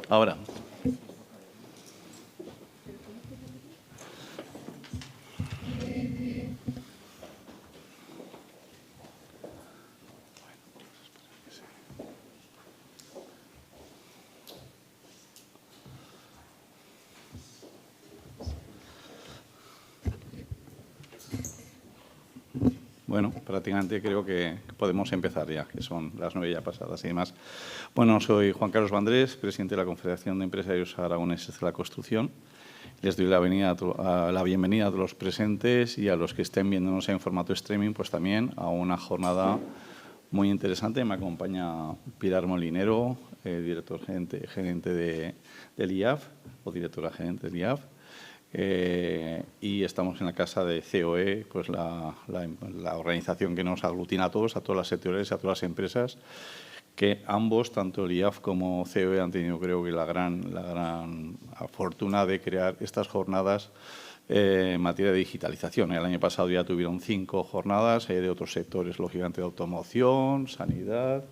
Ahora. Bueno, prácticamente creo que podemos empezar ya, que son las 9 ya pasadas y demás. Bueno, soy Juan Carlos Vandrés, presidente de la Confederación de Empresarios Aragoneses de la Construcción. Les doy la bienvenida a todos los presentes y a los que estén viéndonos en formato streaming, pues también a una jornada muy interesante. Me acompaña Pilar Molinero, director gerente del IAF, o directora gerente del IAF. Y estamos en la casa de COE, pues la organización que nos aglutina a todos, a todas las sectores, a todas las empresas, que ambos, tanto el IAF como COE, han tenido, creo que, la gran fortuna de crear estas jornadas en materia de digitalización. El año pasado ya tuvieron 5 jornadas de otros sectores, lógicamente de automoción, sanidad,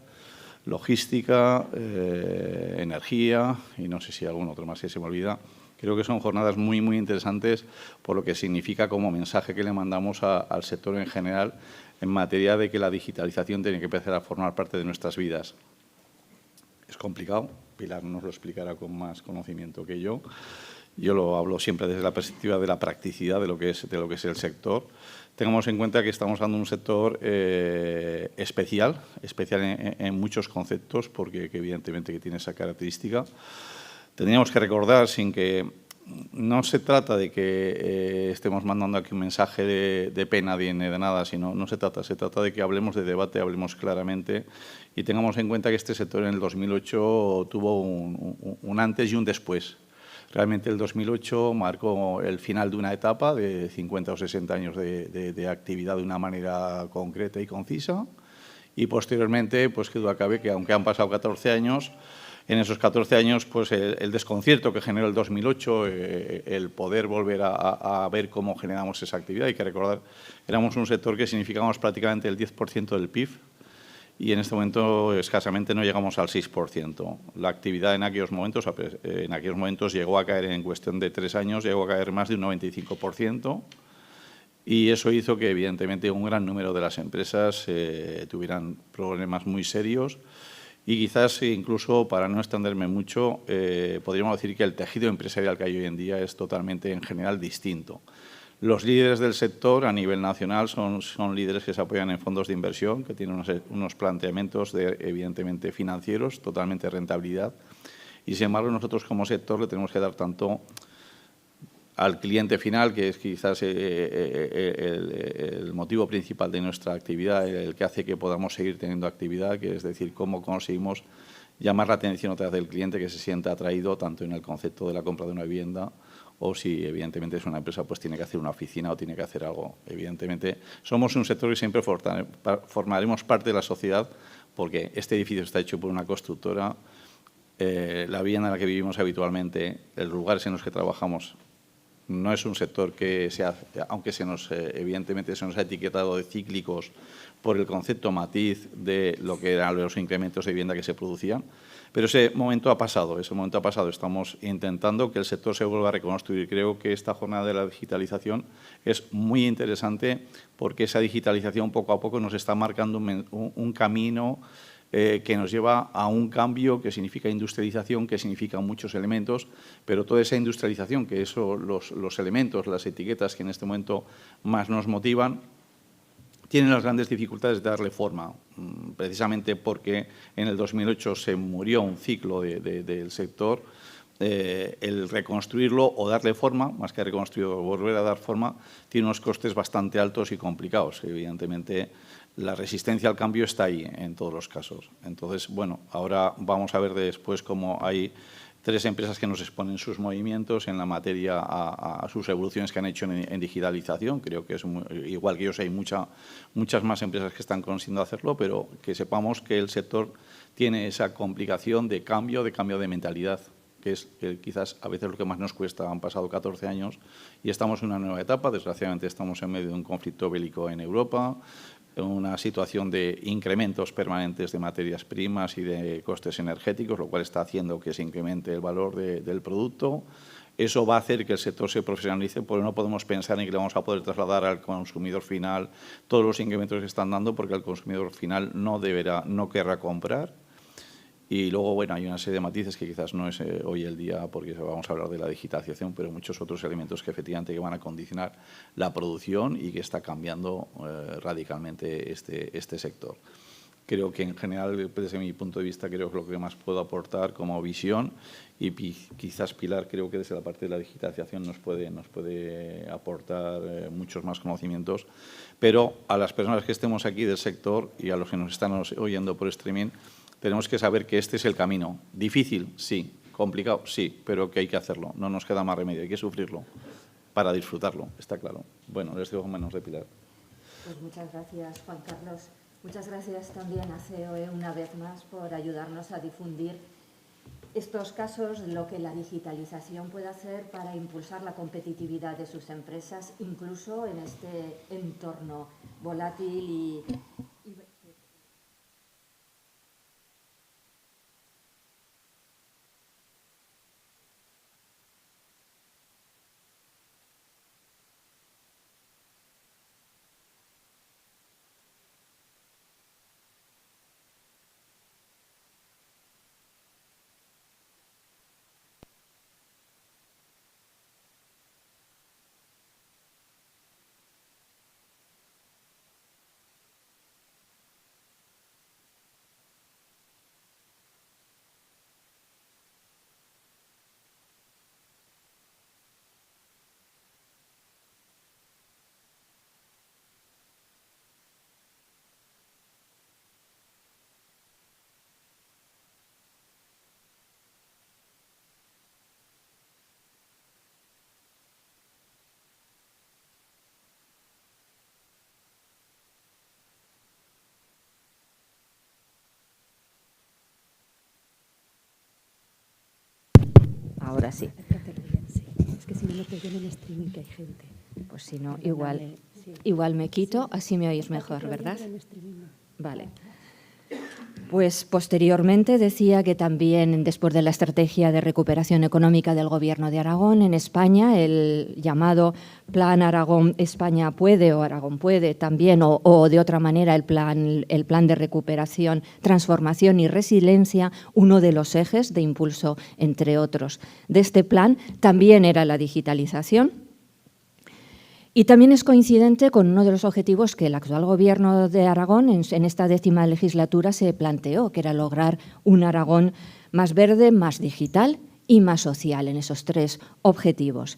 logística, energía y no sé si algún otro más que se me olvida. Creo que son jornadas muy interesantes por lo que significa como mensaje que le mandamos al sector en general en materia de que la digitalización tiene que empezar a formar parte de nuestras vidas. Es complicado, Pilar nos lo explicará con más conocimiento que yo. Yo lo hablo siempre desde la perspectiva de la practicidad de lo que es el sector. Tengamos en cuenta que estamos hablando de un sector especial en muchos conceptos, porque evidentemente que tiene esa característica. Tendríamos que recordar, sin que no se trata de que estemos mandando aquí un mensaje de pena ni de nada, sino no se trata de que hablemos de debate, hablemos claramente y tengamos en cuenta que este sector en el 2008 tuvo un antes y un después. Realmente el 2008 marcó el final de una etapa de 50 o 60 años de actividad de una manera concreta y concisa y posteriormente, pues que duda cabe que aunque han pasado 14 años, en esos 14 años, pues el desconcierto que generó el 2008, el poder volver a ver cómo generamos esa actividad. Hay que recordar, éramos un sector que significábamos prácticamente el 10% del PIB y en este momento escasamente no llegamos al 6%. La actividad en aquellos momentos llegó a caer en cuestión de 3 años, llegó a caer más de un 95%. Y eso hizo que, evidentemente, un gran número de las empresas tuvieran problemas muy serios. Y quizás, incluso, para no extenderme mucho, podríamos decir que el tejido empresarial que hay hoy en día es totalmente, en general, distinto. Los líderes del sector a nivel nacional son líderes que se apoyan en fondos de inversión, que tienen unos planteamientos, evidentemente, financieros, totalmente rentabilidad. Y, sin embargo, nosotros como sector le tenemos que dar tanto al cliente final, que es quizás el motivo principal de nuestra actividad, el que hace que podamos seguir teniendo actividad, que es decir, cómo conseguimos llamar la atención otra vez del cliente, que se sienta atraído tanto en el concepto de la compra de una vivienda o si evidentemente es una empresa, pues tiene que hacer una oficina o tiene que hacer algo. Evidentemente, somos un sector que siempre formaremos parte de la sociedad porque este edificio está hecho por una constructora, la vivienda en la que vivimos habitualmente, los lugares en los que trabajamos. No es un sector que aunque evidentemente se nos ha etiquetado de cíclicos por el concepto matiz de lo que eran los incrementos de vivienda que se producían, pero ese momento ha pasado. Estamos intentando que el sector se vuelva a reconstruir. Creo que esta jornada de la digitalización es muy interesante porque esa digitalización poco a poco nos está marcando un camino que nos lleva a un cambio que significa industrialización, que significa muchos elementos, pero toda esa industrialización, que son los elementos, las etiquetas que en este momento más nos motivan, tienen las grandes dificultades de darle forma, precisamente porque en el 2008 se murió un ciclo del sector. El reconstruirlo o darle forma, más que reconstruirlo, volver a dar forma, tiene unos costes bastante altos y complicados. Evidentemente, la resistencia al cambio está ahí en todos los casos. Entonces, bueno, ahora vamos a ver después cómo hay 3 empresas que nos exponen sus movimientos en la materia a sus evoluciones que han hecho en digitalización. Creo que es igual que ellos hay muchas más empresas que están consiguiendo hacerlo, pero que sepamos que el sector tiene esa complicación de cambio de mentalidad, que es quizás a veces lo que más nos cuesta. Han pasado 14 años y estamos en una nueva etapa. Desgraciadamente estamos en medio de un conflicto bélico en Europa, una situación de incrementos permanentes de materias primas y de costes energéticos, lo cual está haciendo que se incremente el valor del producto. Eso va a hacer que el sector se profesionalice, porque no podemos pensar en que le vamos a poder trasladar al consumidor final todos los incrementos que están dando, porque el consumidor final no querrá comprar. Y luego, bueno, hay una serie de matices que quizás no es hoy el día, porque vamos a hablar de la digitalización, pero muchos otros elementos que efectivamente que van a condicionar la producción y que está cambiando radicalmente este sector. Creo que en general, desde mi punto de vista, creo que lo que más puedo aportar como visión, y quizás Pilar, creo que desde la parte de la digitalización nos puede aportar muchos más conocimientos, pero a las personas que estemos aquí del sector y a los que nos están oyendo por streaming, tenemos que saber que este es el camino. Difícil, sí. Complicado, sí, pero que hay que hacerlo. No nos queda más remedio, hay que sufrirlo para disfrutarlo, está claro. Bueno, les dejo en manos de Pilar. Pues muchas gracias, Juan Carlos. Muchas gracias también a COE una vez más por ayudarnos a difundir estos casos, lo que la digitalización puede hacer para impulsar la competitividad de sus empresas, incluso en este entorno volátil y ahora sí. Es que si no me pego en el streaming, que hay gente. Pues si no, igual me quito, así me oís mejor, ¿verdad? Vale. Pues posteriormente decía que también después de la estrategia de recuperación económica del Gobierno de Aragón en España, el llamado Plan Aragón España puede o Aragón puede también, o de otra manera el plan de recuperación, transformación y resiliencia, uno de los ejes de impulso, entre otros, de este plan también era la digitalización. Y también es coincidente con uno de los objetivos que el actual Gobierno de Aragón en esta 10ª legislatura se planteó, que era lograr un Aragón más verde, más digital y más social, en esos 3 objetivos.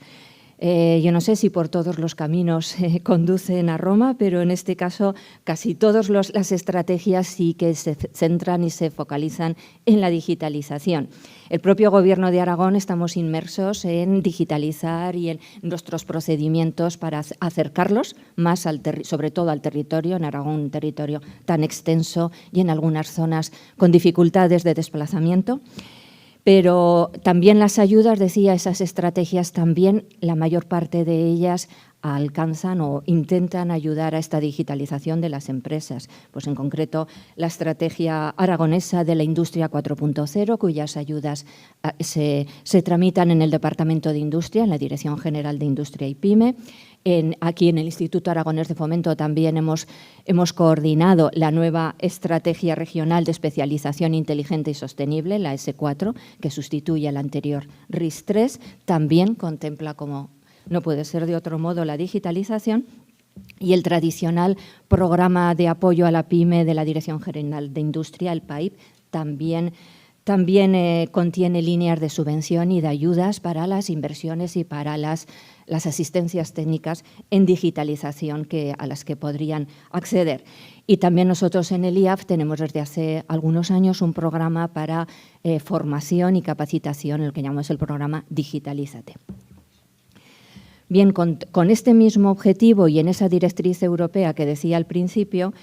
Yo no sé si por todos los caminos conducen a Roma, pero en este caso casi todas las estrategias sí que se centran y se focalizan en la digitalización. El propio Gobierno de Aragón estamos inmersos en digitalizar y en nuestros procedimientos para acercarlos más, sobre todo al territorio, en Aragón, un territorio tan extenso y en algunas zonas con dificultades de desplazamiento. Pero también las ayudas, decía, esas estrategias también, la mayor parte de ellas alcanzan o intentan ayudar a esta digitalización de las empresas. Pues en concreto, la estrategia aragonesa de la Industria 4.0, cuyas ayudas se tramitan en el Departamento de Industria, en la Dirección General de Industria y PYME. Aquí en el Instituto Aragonés de Fomento también hemos coordinado la nueva Estrategia Regional de Especialización Inteligente y Sostenible, la S4, que sustituye a la anterior RIS3. También contempla, como no puede ser de otro modo, la digitalización y el tradicional programa de apoyo a la PYME de la Dirección General de Industria, el PAIP, también contiene líneas de subvención y de ayudas para las inversiones y para las asistencias técnicas en digitalización a las que podrían acceder. Y también nosotros en el IAF tenemos desde hace algunos años un programa para formación y capacitación, el que llamamos el programa Digitalízate. Bien, con este mismo objetivo y en esa directriz europea que decía al principio,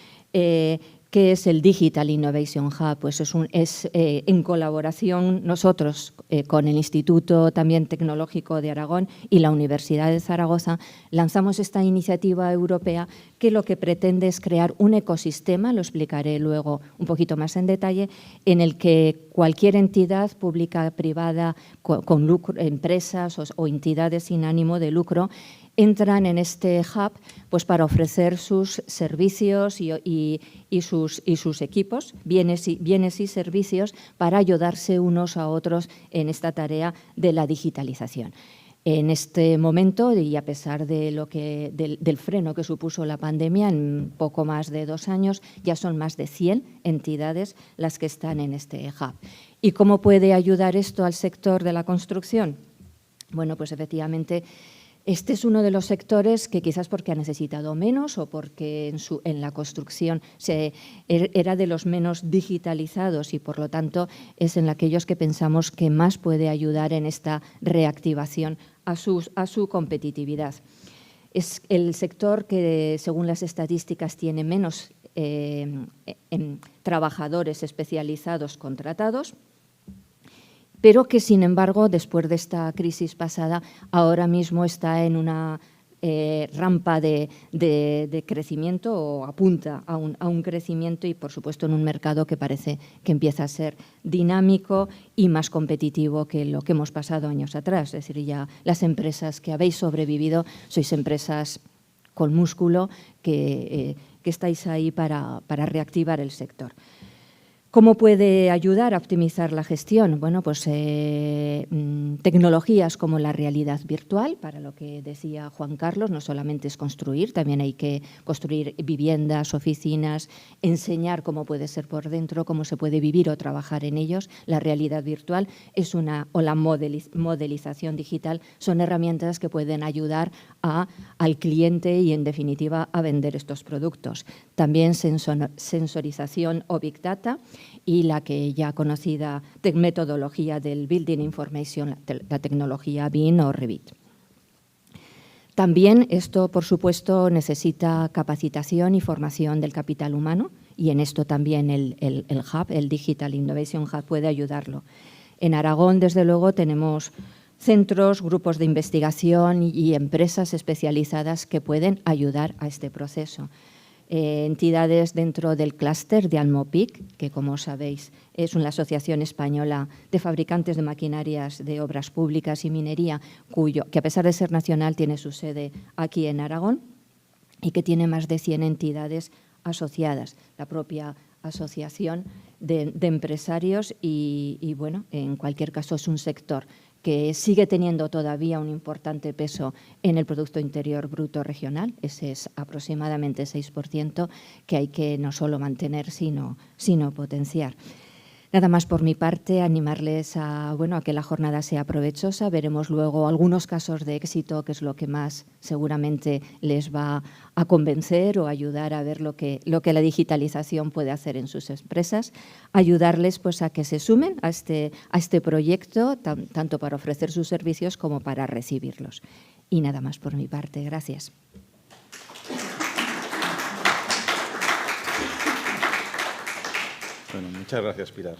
¿Qué es el Digital Innovation Hub? Pues es en colaboración nosotros con el Instituto también Tecnológico de Aragón y la Universidad de Zaragoza, lanzamos esta iniciativa europea que lo que pretende es crear un ecosistema, lo explicaré luego un poquito más en detalle, en el que cualquier entidad pública, privada, con lucro, empresas o entidades sin ánimo de lucro, entran en este hub pues, para ofrecer sus servicios y sus equipos, bienes y servicios, para ayudarse unos a otros en esta tarea de la digitalización. En este momento, y a pesar de del freno que supuso la pandemia, en poco más de 2 años, ya son más de 100 entidades las que están en este hub. ¿Y cómo puede ayudar esto al sector de la construcción? Bueno, pues efectivamente, este es uno de los sectores que quizás porque ha necesitado menos o porque en la construcción era de los menos digitalizados y, por lo tanto, es en aquellos que pensamos que más puede ayudar en esta reactivación a su competitividad. Es el sector que, según las estadísticas, tiene menos trabajadores especializados contratados, pero que, sin embargo, después de esta crisis pasada, ahora mismo está en una rampa de crecimiento o apunta a un crecimiento y, por supuesto, en un mercado que parece que empieza a ser dinámico y más competitivo que lo que hemos pasado años atrás. Es decir, ya las empresas que habéis sobrevivido sois empresas con músculo que estáis ahí para reactivar el sector. ¿Cómo puede ayudar a optimizar la gestión? Bueno, pues tecnologías como la realidad virtual, para lo que decía Juan Carlos, no solamente es construir, también hay que construir viviendas, oficinas, enseñar cómo puede ser por dentro, cómo se puede vivir o trabajar en ellos. La realidad virtual o la modelización digital son herramientas que pueden ayudar al cliente y, en definitiva, a vender estos productos. También sensorización o Big Data, y la que ya conocida metodología del Building Information, la tecnología BIM o Revit. También esto, por supuesto, necesita capacitación y formación del capital humano, y en esto también el Hub, el Digital Innovation Hub, puede ayudarlo. En Aragón, desde luego, tenemos centros, grupos de investigación y empresas especializadas que pueden ayudar a este proceso. Entidades dentro del clúster de Almopic, que, como sabéis, es una asociación española de fabricantes de maquinarias de obras públicas y minería, que, a pesar de ser nacional, tiene su sede aquí en Aragón y que tiene más de 100 entidades asociadas. La propia asociación de empresarios y, bueno, en cualquier caso, es un sector que sigue teniendo todavía un importante peso en el Producto Interior Bruto regional. Ese es aproximadamente 6%, que hay que no solo mantener, sino potenciar. Nada más por mi parte, animarles a que la jornada sea provechosa. Veremos luego algunos casos de éxito, que es lo que más seguramente les va a convencer o ayudar a ver lo que la digitalización puede hacer en sus empresas. Ayudarles pues, a que se sumen a este proyecto, tanto para ofrecer sus servicios como para recibirlos. Y nada más por mi parte. Gracias. Bueno, muchas gracias, Pilar.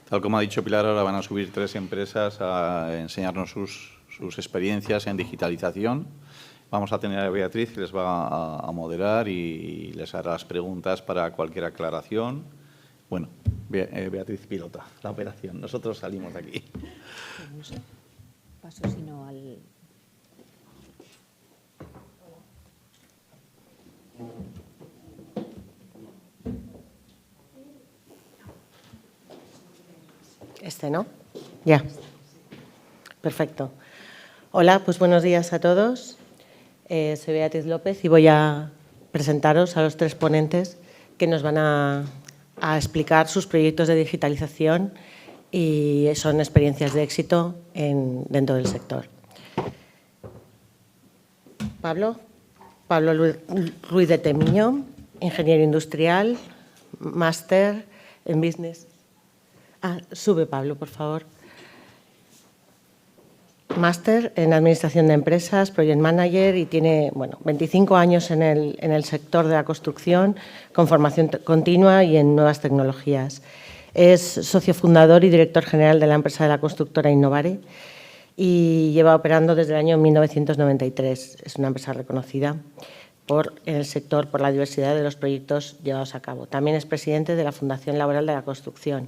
Tal como ha dicho Pilar, ahora van a subir 3 empresas a enseñarnos sus experiencias en digitalización. Vamos a tener a Beatriz, que les va a moderar y les hará las preguntas para cualquier aclaración. Bueno, Beatriz pilota la operación. Nosotros salimos de aquí. Paso sino al... ¿no? Ya. Perfecto. Hola, pues buenos días a todos. Soy Beatriz López y voy a presentaros a los 3 ponentes que nos van a explicar sus proyectos de digitalización y son experiencias de éxito dentro del sector. Pablo Ruiz de Temiño, ingeniero industrial, máster en business. Sube, Pablo, por favor. máster en Administración de Empresas, Project Manager, y tiene 25 años en el sector de la construcción, con formación continua y en nuevas tecnologías. Es socio fundador y director general de la empresa de la constructora Innovare y lleva operando desde el año 1993. Es una empresa reconocida en el sector por la diversidad de los proyectos llevados a cabo. También es presidente de la Fundación Laboral de la Construcción.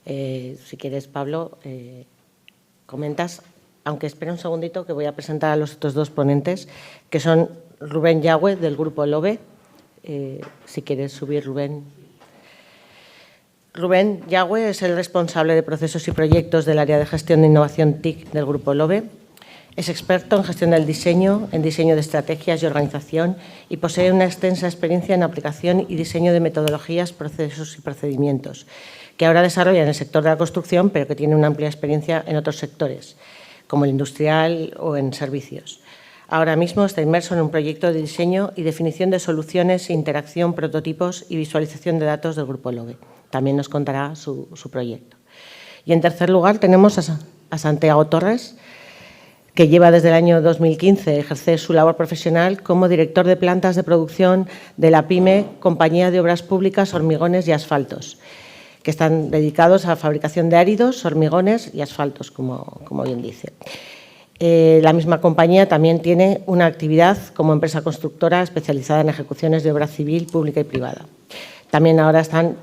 Si quieres, Pablo, comentas, aunque espera un segundito que voy a presentar a los otros dos ponentes, que son Rubén Yagüe, del Grupo LOBE. Si quieres subir, Rubén. Rubén Yagüe es el responsable de procesos y proyectos del área de gestión de innovación TIC del Grupo LOBE. Es experto en gestión del diseño, en diseño de estrategias y organización, y posee una extensa experiencia en aplicación y diseño de metodologías, procesos y procedimientos, que ahora desarrolla en el sector de la construcción, pero que tiene una amplia experiencia en otros sectores, como el industrial o en servicios. Ahora mismo está inmerso en un proyecto de diseño y definición de soluciones, interacción, prototipos y visualización de datos del Grupo LOBE. También nos contará su proyecto. Y en tercer lugar tenemos a Santiago Torres, que lleva desde el año 2015 ejercer su labor profesional como director de plantas de producción de la PYME Compañía de Obras Públicas, Hormigones y Asfaltos, que están dedicados a la fabricación de áridos, hormigones y asfaltos, como bien dice. La misma compañía también tiene una actividad como empresa constructora especializada en ejecuciones de obra civil, pública y privada. También ahora están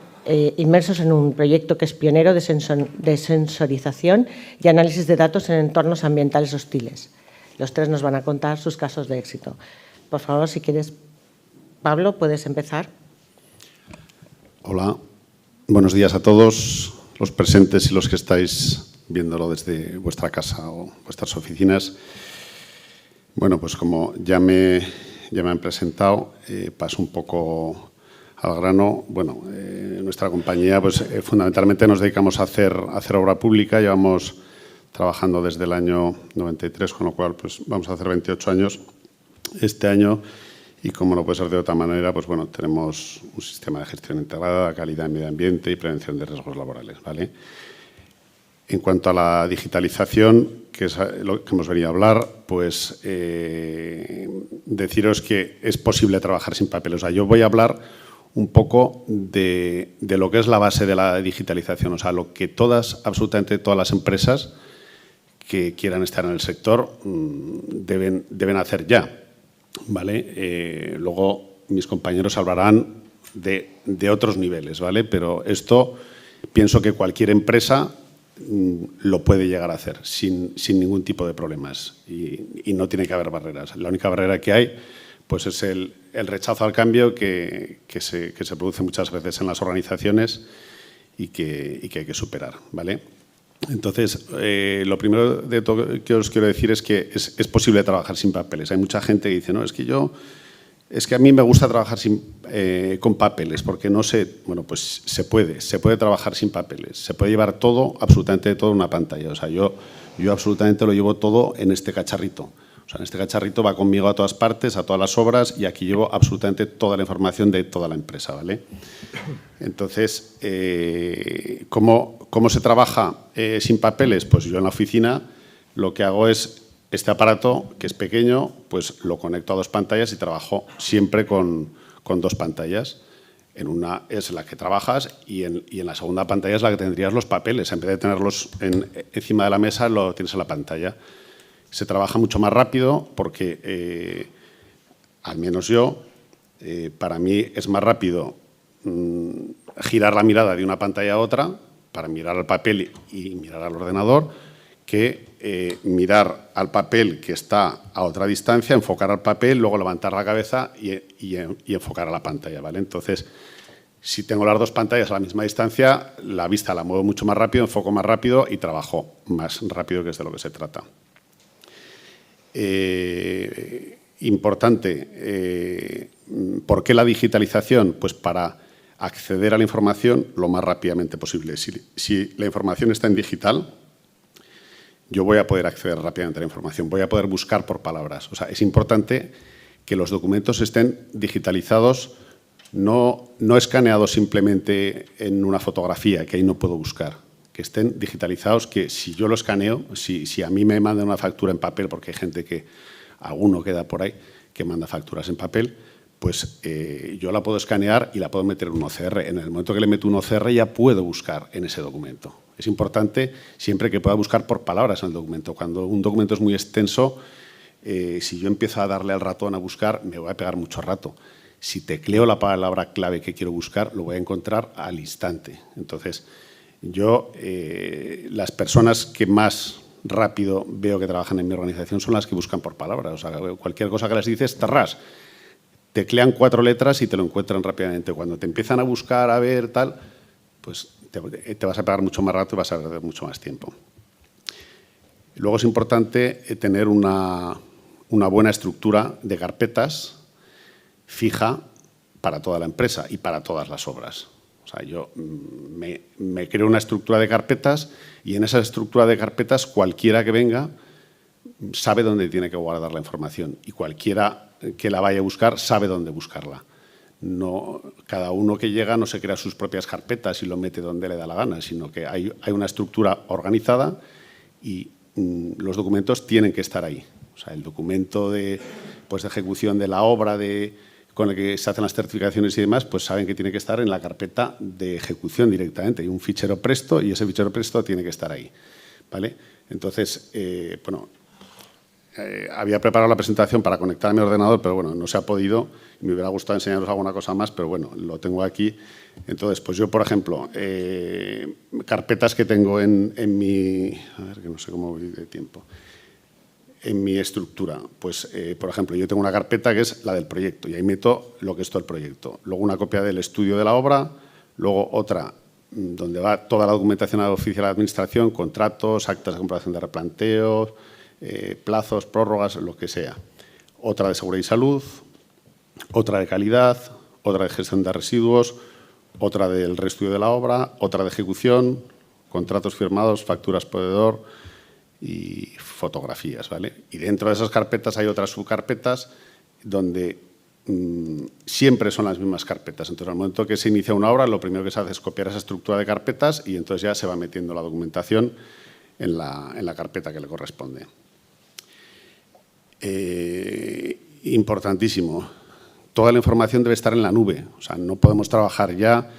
inmersos en un proyecto que es pionero de sensorización y análisis de datos en entornos ambientales hostiles. Los tres nos van a contar sus casos de éxito. Por favor, si quieres, Pablo, puedes empezar. Hola, buenos días a todos los presentes y los que estáis viéndolo desde vuestra casa o vuestras oficinas. Bueno, pues como ya me han presentado, paso un poco al grano. Bueno, nuestra compañía, pues fundamentalmente nos dedicamos a hacer obra pública. Llevamos trabajando desde el año 93, con lo cual pues vamos a hacer 28 años este año. Y como no puede ser de otra manera, pues bueno, tenemos un sistema de gestión integrada, calidad en medio ambiente y prevención de riesgos laborales, ¿vale? En cuanto a la digitalización, que es lo que hemos venido a hablar, pues deciros que es posible trabajar sin papel. O sea, yo voy a hablar un poco de lo que es la base de la digitalización, o sea, lo que absolutamente todas las empresas que quieran estar en el sector deben hacer ya, ¿vale? Luego mis compañeros hablarán de otros niveles, ¿vale? Pero esto pienso que cualquier empresa lo puede llegar a hacer sin ningún tipo de problemas y no tiene que haber barreras. La única barrera que hay pues es el rechazo al cambio que se produce muchas veces en las organizaciones y que hay que superar, ¿vale? Entonces, lo primero de todo que os quiero decir es que es posible trabajar sin papeles. Hay mucha gente que dice, no, es que a mí me gusta trabajar con papeles, porque no sé. Bueno, pues se puede trabajar sin papeles, se puede llevar todo, absolutamente todo en una pantalla. O sea, yo absolutamente lo llevo todo en este cacharrito. O sea, en este cacharrito va conmigo a todas partes, a todas las obras, y aquí llevo absolutamente toda la información de toda la empresa, ¿vale? Entonces, ¿cómo se trabaja sin papeles? Pues yo en la oficina lo que hago es este aparato, que es pequeño, pues lo conecto a dos pantallas y trabajo siempre con dos pantallas. En una es la que trabajas y en la segunda pantalla es la que tendrías los papeles. En vez de tenerlos encima de la mesa, lo tienes en la pantalla. Se trabaja mucho más rápido porque, al menos yo, para mí es más rápido girar la mirada de una pantalla a otra para mirar al papel y mirar al ordenador que mirar al papel que está a otra distancia, enfocar al papel, luego levantar la cabeza y enfocar a la pantalla, ¿vale? Entonces, si tengo las dos pantallas a la misma distancia, la vista la muevo mucho más rápido, enfoco más rápido y trabajo más rápido, que es de lo que se trata. Importante, ¿por qué la digitalización? Pues para acceder a la información lo más rápidamente posible. Si la información está en digital, yo voy a poder acceder rápidamente a la información, voy a poder buscar por palabras. O sea, es importante que los documentos estén digitalizados, no escaneados simplemente en una fotografía, que ahí no puedo buscar. que estén digitalizados, que si yo lo escaneo, si a mí me mandan una factura en papel, porque hay gente que, alguno queda por ahí, que manda facturas en papel, pues yo la puedo escanear y la puedo meter en un OCR. En el momento que le meto un OCR ya puedo buscar en ese documento. Es importante siempre que pueda buscar por palabras en el documento. Cuando un documento es muy extenso, si yo empiezo a darle al ratón a buscar, me voy a pegar mucho rato. Si tecleo la palabra clave que quiero buscar, lo voy a encontrar al instante. Entonces, yo, las personas que más rápido veo que trabajan en mi organización son las que buscan por palabras. O sea, cualquier cosa que les dices, tarras, teclean 4 letras y te lo encuentran rápidamente. Cuando te empiezan a buscar, a ver, tal, pues te vas a pegar mucho más rato y vas a perder mucho más tiempo. Luego es importante tener una buena estructura de carpetas fija para toda la empresa y para todas las obras. O sea, yo me creo una estructura de carpetas y en esa estructura de carpetas cualquiera que venga sabe dónde tiene que guardar la información y cualquiera que la vaya a buscar sabe dónde buscarla. No, cada uno que llega no se crea sus propias carpetas y lo mete donde le da la gana, sino que hay una estructura organizada y los documentos tienen que estar ahí. O sea, el documento de ejecución de la obra, con el que se hacen las certificaciones y demás, pues saben que tiene que estar en la carpeta de ejecución directamente. Hay un fichero Presto y ese fichero Presto tiene que estar ahí, ¿vale? Entonces, había preparado la presentación para conectar a mi ordenador, pero bueno, no se ha podido. Me hubiera gustado enseñaros alguna cosa más, pero bueno, lo tengo aquí. Entonces, pues yo, por ejemplo, carpetas que tengo en mi... A ver, que no sé cómo voy de tiempo. En mi estructura, pues, por ejemplo, yo tengo una carpeta que es la del proyecto y ahí meto lo que es todo el proyecto. Luego una copia del estudio de la obra, luego otra donde va toda la documentación oficial de la administración, contratos, actas de comprobación de replanteos, plazos, prórrogas, lo que sea. Otra de seguridad y salud, otra de calidad, otra de gestión de residuos, otra del reestudio de la obra, otra de ejecución, contratos firmados, facturas proveedor y fotografías, ¿vale? Y dentro de esas carpetas hay otras subcarpetas donde siempre son las mismas carpetas. Entonces, al momento que se inicia una obra, lo primero que se hace es copiar esa estructura de carpetas y entonces ya se va metiendo la documentación en la carpeta que le corresponde. Importantísimo, toda la información debe estar en la nube. O sea, no podemos trabajar ya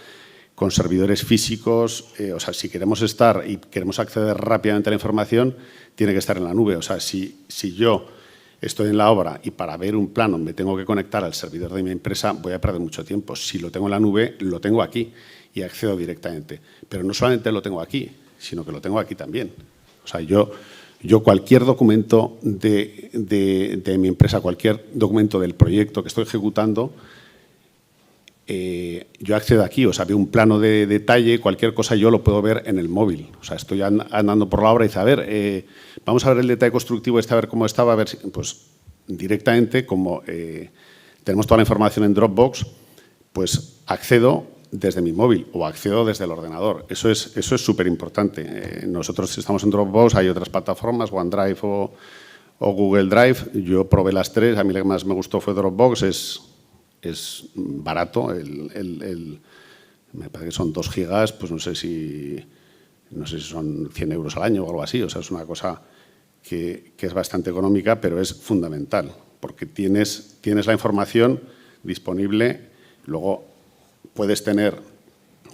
con servidores físicos. O sea, si queremos estar y queremos acceder rápidamente a la información, tiene que estar en la nube. O sea, si yo estoy en la obra y para ver un plano me tengo que conectar al servidor de mi empresa, voy a perder mucho tiempo. Si lo tengo en la nube, lo tengo aquí y accedo directamente. Pero no solamente lo tengo aquí, sino que lo tengo aquí también. O sea, yo cualquier documento de mi empresa, cualquier documento del proyecto que estoy ejecutando, yo accedo aquí. O sea, veo un plano de detalle, cualquier cosa yo lo puedo ver en el móvil. O sea, estoy andando por la obra y dice, a ver, vamos a ver el detalle constructivo, a ver cómo estaba, a ver si, pues directamente, como tenemos toda la información en Dropbox, pues accedo desde mi móvil o accedo desde el ordenador. Eso es súper importante. Nosotros estamos en Dropbox, hay otras plataformas, OneDrive o Google Drive. Yo probé las 3, a mí lo que más me gustó fue Dropbox, es barato, me parece que son 2 gigas, pues no sé si son 100 euros al año o algo así. O sea, es una cosa que es bastante económica, pero es fundamental, porque tienes la información disponible, luego puedes tener,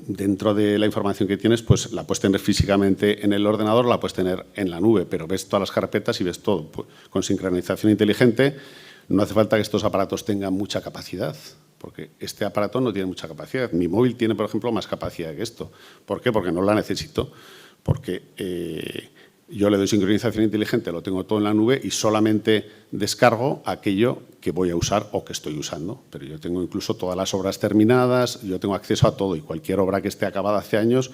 dentro de la información que tienes, pues la puedes tener físicamente en el ordenador, la puedes tener en la nube, pero ves todas las carpetas y ves todo. Pues, con sincronización inteligente no hace falta que estos aparatos tengan mucha capacidad, porque este aparato no tiene mucha capacidad. Mi móvil tiene, por ejemplo, más capacidad que esto. ¿Por qué? Porque no la necesito, porque yo le doy sincronización inteligente, lo tengo todo en la nube y solamente descargo aquello que voy a usar o que estoy usando. Pero yo tengo incluso todas las obras terminadas, yo tengo acceso a todo y cualquier obra que esté acabada hace años,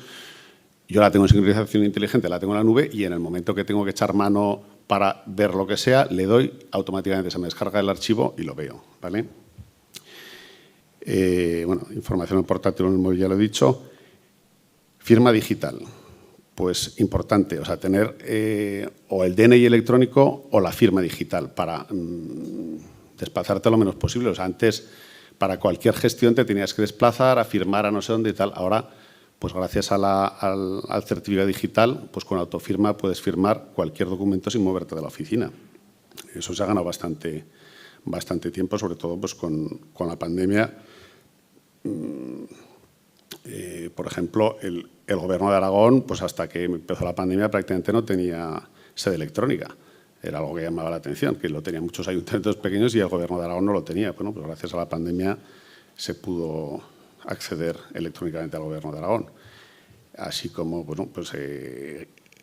yo la tengo en sincronización inteligente, la tengo en la nube y en el momento que tengo que echar mano para ver lo que sea, le doy, automáticamente se me descarga el archivo y lo veo, ¿vale? Bueno, información en portátil o en el móvil ya lo he dicho. Firma digital. Pues importante, o sea, tener o el DNI electrónico o la firma digital para desplazarte lo menos posible. O sea, antes, para cualquier gestión te tenías que desplazar a firmar a no sé dónde y tal. Ahora, pues gracias al certificado digital, pues con autofirma puedes firmar cualquier documento sin moverte de la oficina. Eso se ha ganado bastante tiempo, sobre todo pues con la pandemia. Por ejemplo, el Gobierno de Aragón, pues hasta que empezó la pandemia prácticamente no tenía sede electrónica. Era algo que llamaba la atención, que lo tenían muchos ayuntamientos pequeños y el Gobierno de Aragón no lo tenía. Bueno, pues gracias a la pandemia se pudo acceder electrónicamente al Gobierno de Aragón. Así como, bueno, pues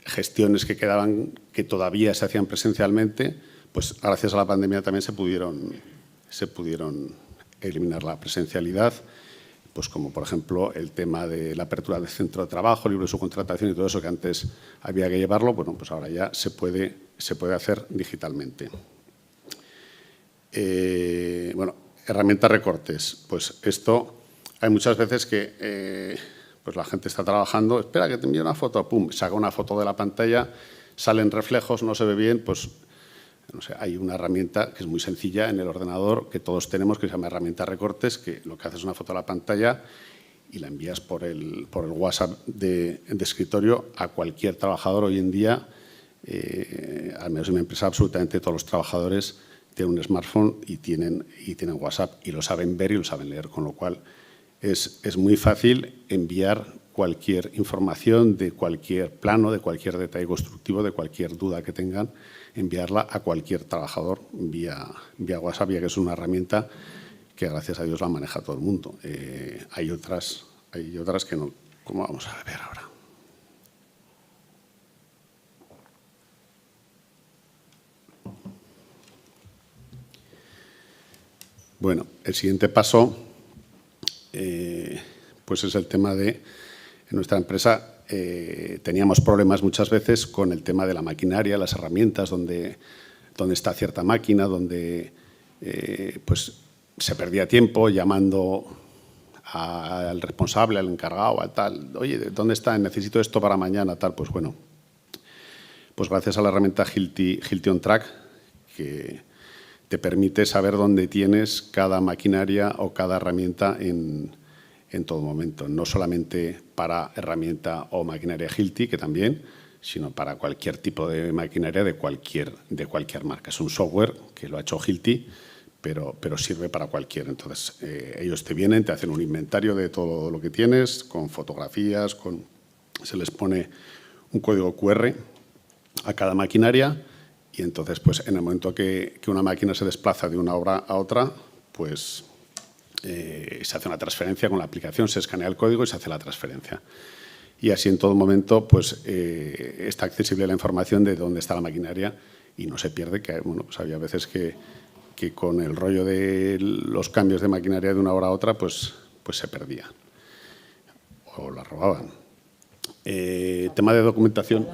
gestiones que quedaban, que todavía se hacían presencialmente, pues gracias a la pandemia también se pudieron eliminar la presencialidad, pues como por ejemplo el tema de la apertura del centro de trabajo, libre de subcontratación y todo eso que antes había que llevarlo, bueno, pues ahora ya se puede hacer digitalmente. Bueno, herramientas recortes, pues esto hay muchas veces que pues la gente está trabajando, espera que te envíe una foto, pum, saca una foto de la pantalla, salen reflejos, no se ve bien, pues no sé, hay una herramienta que es muy sencilla en el ordenador que todos tenemos, que se llama herramienta recortes, que lo que hace es una foto de la pantalla y la envías por el WhatsApp de escritorio a cualquier trabajador. Hoy en día, al menos en mi empresa, absolutamente todos los trabajadores tienen un smartphone y tienen WhatsApp y lo saben ver y lo saben leer, con lo cual es muy fácil enviar cualquier información de cualquier plano, de cualquier detalle constructivo, de cualquier duda que tengan, enviarla a cualquier trabajador vía WhatsApp, ya que es una herramienta que gracias a Dios la maneja todo el mundo. Hay otras que no, como vamos a ver ahora. Bueno, el siguiente paso pues es el tema de, en nuestra empresa teníamos problemas muchas veces con el tema de la maquinaria, las herramientas, donde está cierta máquina, donde pues se perdía tiempo llamando al responsable, al encargado, al tal, oye, ¿dónde está? Necesito esto para mañana, tal. Pues bueno, pues gracias a la herramienta Hilti On Track, que te permite saber dónde tienes cada maquinaria o cada herramienta en todo momento. No solamente para herramienta o maquinaria Hilti, que también, sino para cualquier tipo de maquinaria de cualquier marca. Es un software que lo ha hecho Hilti, pero sirve para cualquiera. Entonces, ellos te vienen, te hacen un inventario de todo lo que tienes, con fotografías, se les pone un código QR a cada maquinaria. Y entonces, pues, en el momento que una máquina se desplaza de una obra a otra, pues se hace una transferencia con la aplicación, se escanea el código y se hace la transferencia. Y así en todo momento, pues, está accesible la información de dónde está la maquinaria y no se pierde, que bueno, pues había veces que con el rollo de los cambios de maquinaria de una hora a otra, pues se perdía o la robaban. Tema de documentación.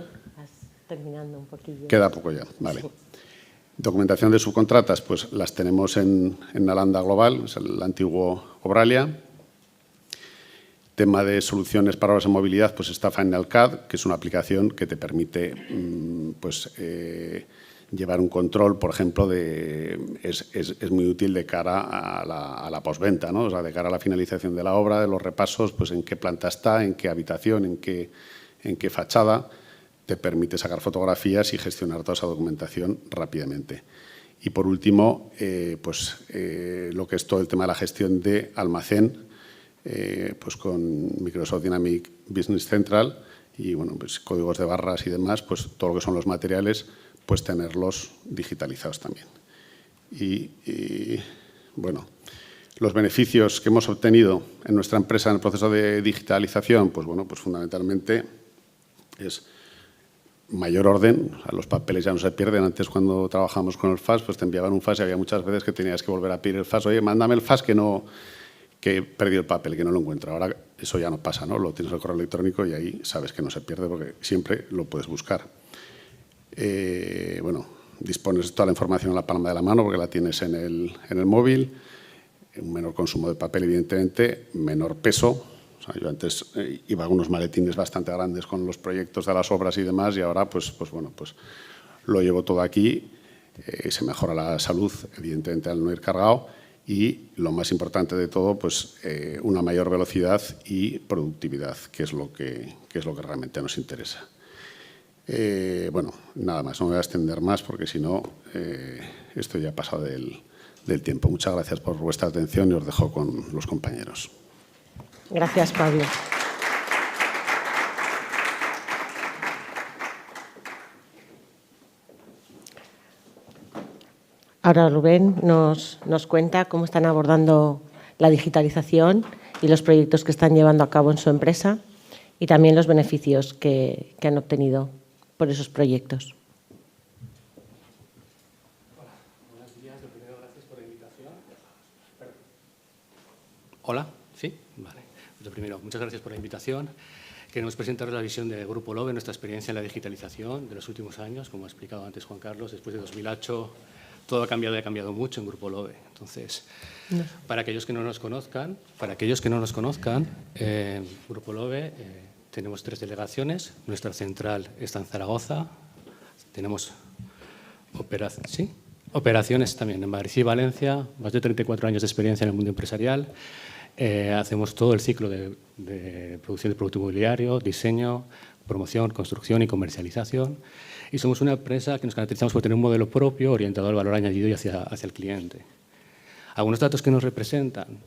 Terminando un poquillo. Queda poco ya, vale. Sí. Documentación de subcontratas, pues las tenemos en Alanda Global, es el antiguo Obralia. Tema de soluciones para obras de movilidad, pues está Final CAD, que es una aplicación que te permite pues, llevar un control, por ejemplo, es muy útil de cara a la postventa, ¿no? O sea, de cara a la finalización de la obra, de los repasos, pues en qué planta está, en qué habitación, en qué fachada. Te permite sacar fotografías y gestionar toda esa documentación rápidamente. Y por último, lo que es todo el tema de la gestión de almacén, pues con Microsoft Dynamics Business Central y bueno, pues códigos de barras y demás, pues todo lo que son los materiales, pues tenerlos digitalizados también. Y bueno, los beneficios que hemos obtenido en nuestra empresa en el proceso de digitalización, pues bueno, pues fundamentalmente es mayor orden, o sea, los papeles ya no se pierden. Antes, cuando trabajábamos con el fax, pues te enviaban un fax y había muchas veces que tenías que volver a pedir el fax. Oye, mándame el fax que he perdido el papel, que no lo encuentro. Ahora eso ya no pasa, ¿no? Lo tienes en el correo electrónico y ahí sabes que no se pierde porque siempre lo puedes buscar. Bueno, dispones de toda la información en la palma de la mano porque la tienes en el móvil. Un menor consumo de papel, evidentemente, menor peso. Yo antes iba a unos maletines bastante grandes con los proyectos de las obras y demás y ahora pues lo llevo todo aquí. Se mejora la salud, evidentemente, al no ir cargado y, lo más importante de todo, pues, una mayor velocidad y productividad, que es lo que realmente nos interesa. Bueno, nada más, no me voy a extender más porque si no, esto ya ha pasado del tiempo. Muchas gracias por vuestra atención y os dejo con los compañeros. Gracias, Pablo. Ahora Rubén nos cuenta cómo están abordando la digitalización y los proyectos que están llevando a cabo en su empresa y también los beneficios que han obtenido por esos proyectos. Hola, buenos días. Lo primero, gracias por la invitación. Hola, ¿sí? Vale. Pues lo primero, muchas gracias por la invitación. Queremos presentaros la visión del Grupo LOVE, nuestra experiencia en la digitalización de los últimos años. Como ha explicado antes Juan Carlos, después de 2008 todo ha cambiado y ha cambiado mucho en Grupo LOVE. Entonces, para aquellos que no nos conozcan, Grupo LOVE tenemos 3 delegaciones. Nuestra central está en Zaragoza. Tenemos operaciones también en Madrid y Valencia, más de 34 años de experiencia en el mundo empresarial. Hacemos todo el ciclo de producción de producto inmobiliario, diseño, promoción, construcción y comercialización. Y somos una empresa que nos caracterizamos por tener un modelo propio orientado al valor añadido y hacia el cliente. Algunos datos que nos representan.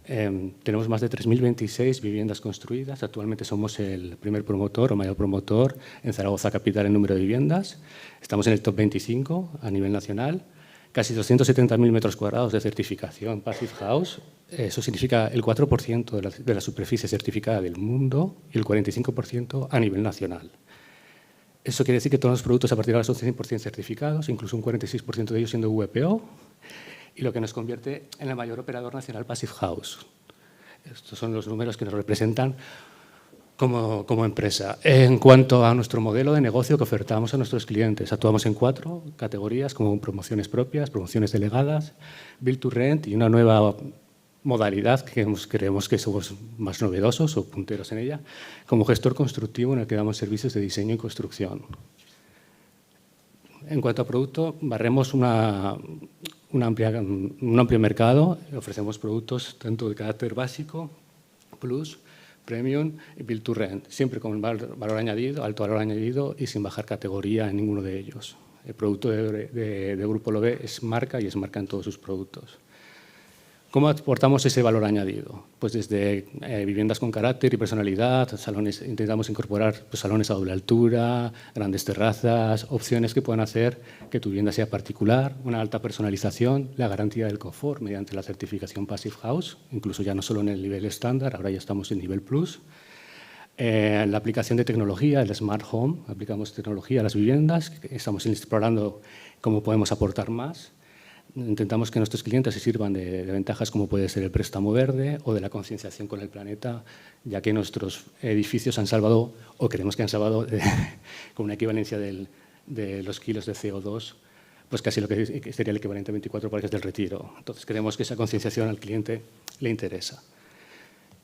Tenemos más de 3.026 viviendas construidas. Actualmente somos el primer promotor o mayor promotor en Zaragoza capital en número de viviendas. Estamos en el top 25 a nivel nacional. Casi 270.000 metros cuadrados de certificación Passive House. Eso significa el 4% de la superficie certificada del mundo y el 45% a nivel nacional. Eso quiere decir que todos los productos a partir de ahora son 100% certificados, incluso un 46% de ellos siendo VPO, y lo que nos convierte en el mayor operador nacional Passive House. Estos son los números que nos representan como empresa. En cuanto a nuestro modelo de negocio que ofertamos a nuestros clientes, actuamos en 4 categorías, como promociones propias, promociones delegadas, Build to Rent y una nueva modalidad que creemos que somos más novedosos o punteros en ella, como gestor constructivo en el que damos servicios de diseño y construcción. En cuanto a producto, barremos un amplio mercado, ofrecemos productos tanto de carácter básico, plus, premium y build to rent, siempre con valor añadido, alto valor añadido y sin bajar categoría en ninguno de ellos. El producto de Grupo LOVE es marca y es marca en todos sus productos. ¿Cómo aportamos ese valor añadido? Pues desde viviendas con carácter y personalidad, salones, intentamos incorporar pues, salones a doble altura, grandes terrazas, opciones que puedan hacer que tu vivienda sea particular, una alta personalización, la garantía del confort mediante la certificación Passive House, incluso ya no solo en el nivel estándar, ahora ya estamos en nivel plus. La aplicación de tecnología, el Smart Home, aplicamos tecnología a las viviendas, estamos explorando cómo podemos aportar más. Intentamos que nuestros clientes se sirvan de ventajas como puede ser el préstamo verde o de la concienciación con el planeta, ya que nuestros edificios han salvado, o creemos que han salvado, con una equivalencia de los kilos de CO2, pues casi lo que sería el equivalente a 24 parques del Retiro. Entonces, creemos que esa concienciación al cliente le interesa.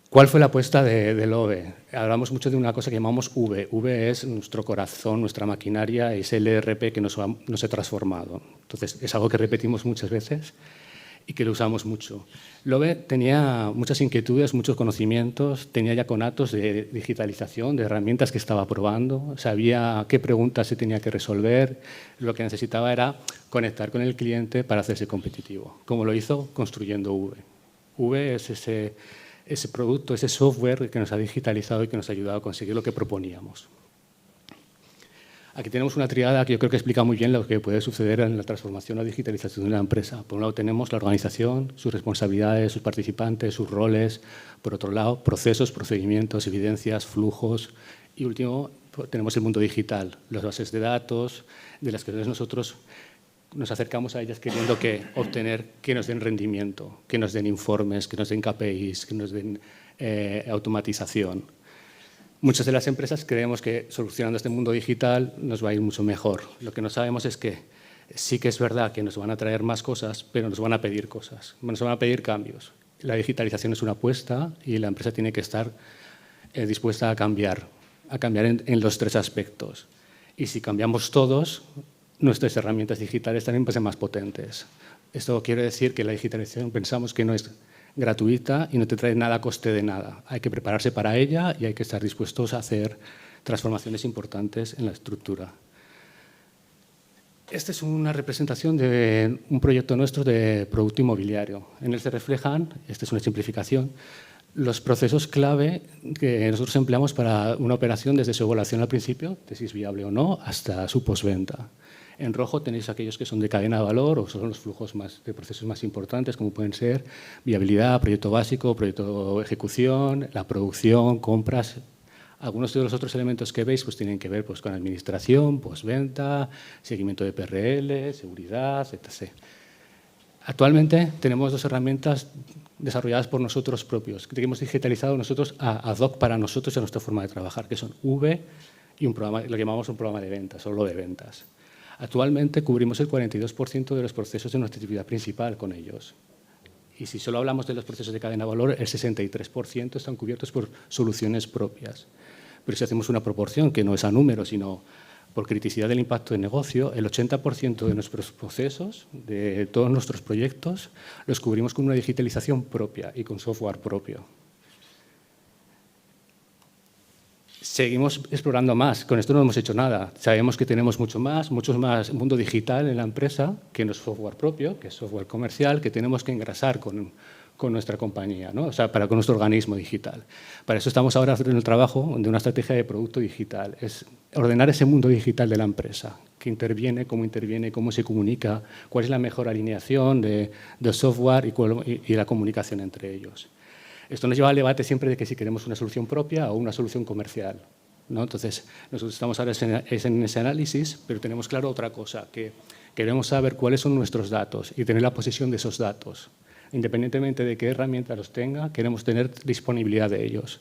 ¿Cuál fue la apuesta de LOVE? Hablamos mucho de una cosa que llamamos V. V es nuestro corazón, nuestra maquinaria, es el ERP que nos ha transformado. Entonces, es algo que repetimos muchas veces y que lo usamos mucho. LOVE tenía muchas inquietudes, muchos conocimientos, tenía ya conatos de digitalización, de herramientas que estaba probando, sabía qué preguntas se tenía que resolver, lo que necesitaba era conectar con el cliente para hacerse competitivo. ¿Cómo lo hizo? Construyendo V. V es ese producto, ese software que nos ha digitalizado y que nos ha ayudado a conseguir lo que proponíamos. Aquí tenemos una triada que yo creo que explica muy bien lo que puede suceder en la transformación o digitalización de una empresa. Por un lado tenemos la organización, sus responsabilidades, sus participantes, sus roles. Por otro lado, procesos, procedimientos, evidencias, flujos. Y último, tenemos el mundo digital, las bases de datos, de las que nosotros nos acercamos a ellas queriendo obtener que nos den rendimiento, que nos den informes, que nos den KPIs, que nos den automatización. Muchas de las empresas creemos que solucionando este mundo digital nos va a ir mucho mejor. Lo que no sabemos es que sí que es verdad que nos van a traer más cosas, pero nos van a pedir cosas, nos van a pedir cambios. La digitalización es una apuesta y la empresa tiene que estar dispuesta a cambiar en los 3 aspectos. Y si cambiamos todos, nuestras herramientas digitales también pueden ser más potentes. Esto quiere decir que la digitalización pensamos que no es gratuita y no te trae nada a coste de nada. Hay que prepararse para ella y hay que estar dispuestos a hacer transformaciones importantes en la estructura. Esta es una representación de un proyecto nuestro de producto inmobiliario. En él se reflejan, esta es una simplificación, los procesos clave que nosotros empleamos para una operación desde su evaluación al principio, de si es viable o no, hasta su postventa. En rojo tenéis aquellos que son de cadena de valor o son los flujos de procesos más importantes, como pueden ser viabilidad, proyecto básico, proyecto ejecución, la producción, compras. Algunos de los otros elementos que veis pues, tienen que ver pues, con administración, postventa, seguimiento de PRL, seguridad, etc. Actualmente tenemos 2 herramientas desarrolladas por nosotros propios, que hemos digitalizado nosotros ad hoc para nosotros y a nuestra forma de trabajar, que son V y un programa, lo llamamos un programa de ventas, solo de ventas. Actualmente cubrimos el 42% de los procesos de nuestra actividad principal con ellos. Y si solo hablamos de los procesos de cadena de valor, el 63% están cubiertos por soluciones propias. Pero si hacemos una proporción, que no es a número, sino por criticidad del impacto de negocio, el 80% de nuestros procesos, de todos nuestros proyectos, los cubrimos con una digitalización propia y con software propio. Seguimos explorando más. Con esto no hemos hecho nada. Sabemos que tenemos mucho más mundo digital en la empresa, que no es software propio, que es software comercial, que tenemos que engrasar con nuestra compañía, ¿no? O sea, con nuestro organismo digital. Para eso estamos ahora haciendo el trabajo de una estrategia de producto digital. Es ordenar ese mundo digital de la empresa, que interviene, cómo se comunica, cuál es la mejor alineación de software y la comunicación entre ellos. Esto nos lleva al debate siempre de que si queremos una solución propia o una solución comercial, ¿no? Entonces, nosotros estamos ahora en ese análisis, pero tenemos claro otra cosa, que queremos saber cuáles son nuestros datos y tener la posesión de esos datos. Independientemente de qué herramienta los tenga, queremos tener disponibilidad de ellos.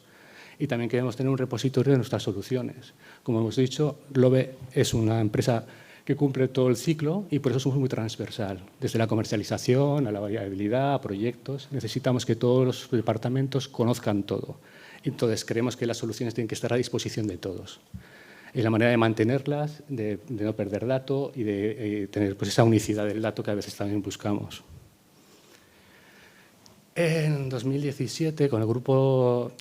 Y también queremos tener un repositorio de nuestras soluciones. Como hemos dicho, Globe es una empresa que cumple todo el ciclo y por eso somos muy transversal. Desde la comercialización a la variabilidad, a proyectos, necesitamos que todos los departamentos conozcan todo. Entonces, creemos que las soluciones tienen que estar a disposición de todos. Y la manera de mantenerlas, de no perder dato y de tener pues, esa unicidad del dato que a veces también buscamos. En 2017, con el grupo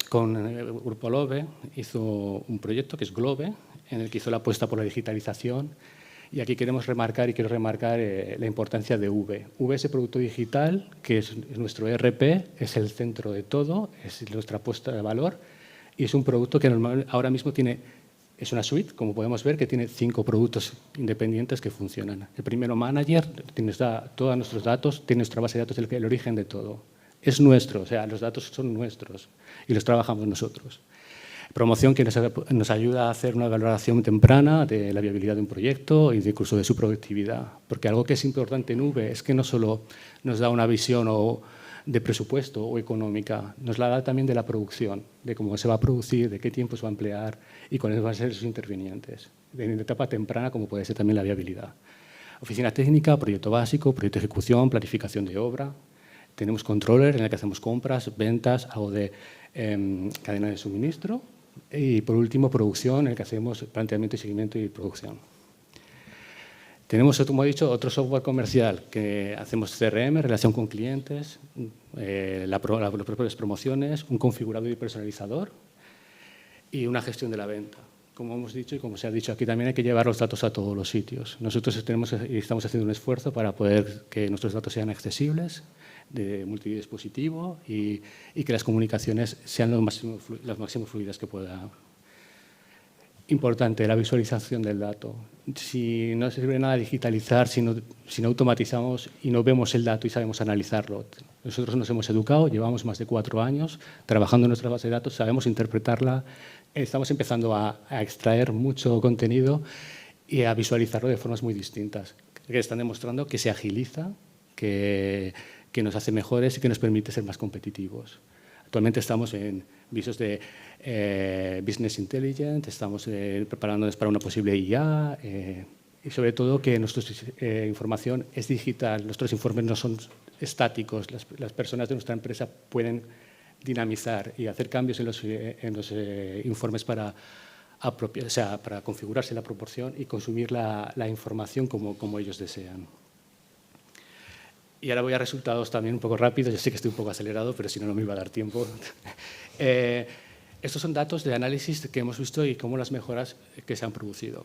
Lobe, hizo un proyecto que es Globe, en el que hizo la apuesta por la digitalización. Y aquí quiero remarcar la importancia de V. V es el producto digital, que es nuestro ERP, es el centro de todo, es nuestra apuesta de valor y es un producto que ahora mismo es una suite, como podemos ver, que tiene 5 productos independientes que funcionan. El primero, Manager, nos da todos nuestros datos, tiene nuestra base de datos, el origen de todo. Es nuestro, o sea, los datos son nuestros y los trabajamos nosotros. Promoción, que nos ayuda a hacer una valoración temprana de la viabilidad de un proyecto y incluso de su productividad. Porque algo que es importante en V es que no solo nos da una visión de presupuesto o económica, nos la da también de la producción, de cómo se va a producir, de qué tiempo se va a emplear y cuáles van a ser sus intervinientes. En etapa temprana, como puede ser también la viabilidad. Oficina técnica, proyecto básico, proyecto de ejecución, planificación de obra. Tenemos controller en el que hacemos compras, ventas, algo de cadena de suministro. Y, por último, producción, en el que hacemos planteamiento y seguimiento y producción. Tenemos, como he dicho, otro software comercial, que hacemos CRM, relación con clientes, las propias promociones, un configurador y personalizador y una gestión de la venta. Como hemos dicho y como se ha dicho aquí, también hay que llevar los datos a todos los sitios. Nosotros estamos haciendo un esfuerzo para poder que nuestros datos sean accesibles, de multidispositivo y que las comunicaciones sean las máximo fluidas que pueda. Importante, la visualización del dato. Si no sirve de nada digitalizar, si no automatizamos y no vemos el dato y sabemos analizarlo. Nosotros nos hemos educado, llevamos más de 4 años trabajando en nuestra base de datos, sabemos interpretarla, estamos empezando a extraer mucho contenido y a visualizarlo de formas muy distintas, que están demostrando que se agiliza, que nos hace mejores y que nos permite ser más competitivos. Actualmente estamos en visos de Business Intelligence, estamos preparándonos para una posible IA y sobre todo que nuestra información es digital, nuestros informes no son estáticos, las personas de nuestra empresa pueden dinamizar y hacer cambios en los informes para configurarse la proporción y consumir la información como ellos desean. Y ahora voy a resultados también un poco rápidos. Yo sé que estoy un poco acelerado, pero si no, no me iba a dar tiempo. Estos son datos de análisis que hemos visto y cómo las mejoras que se han producido.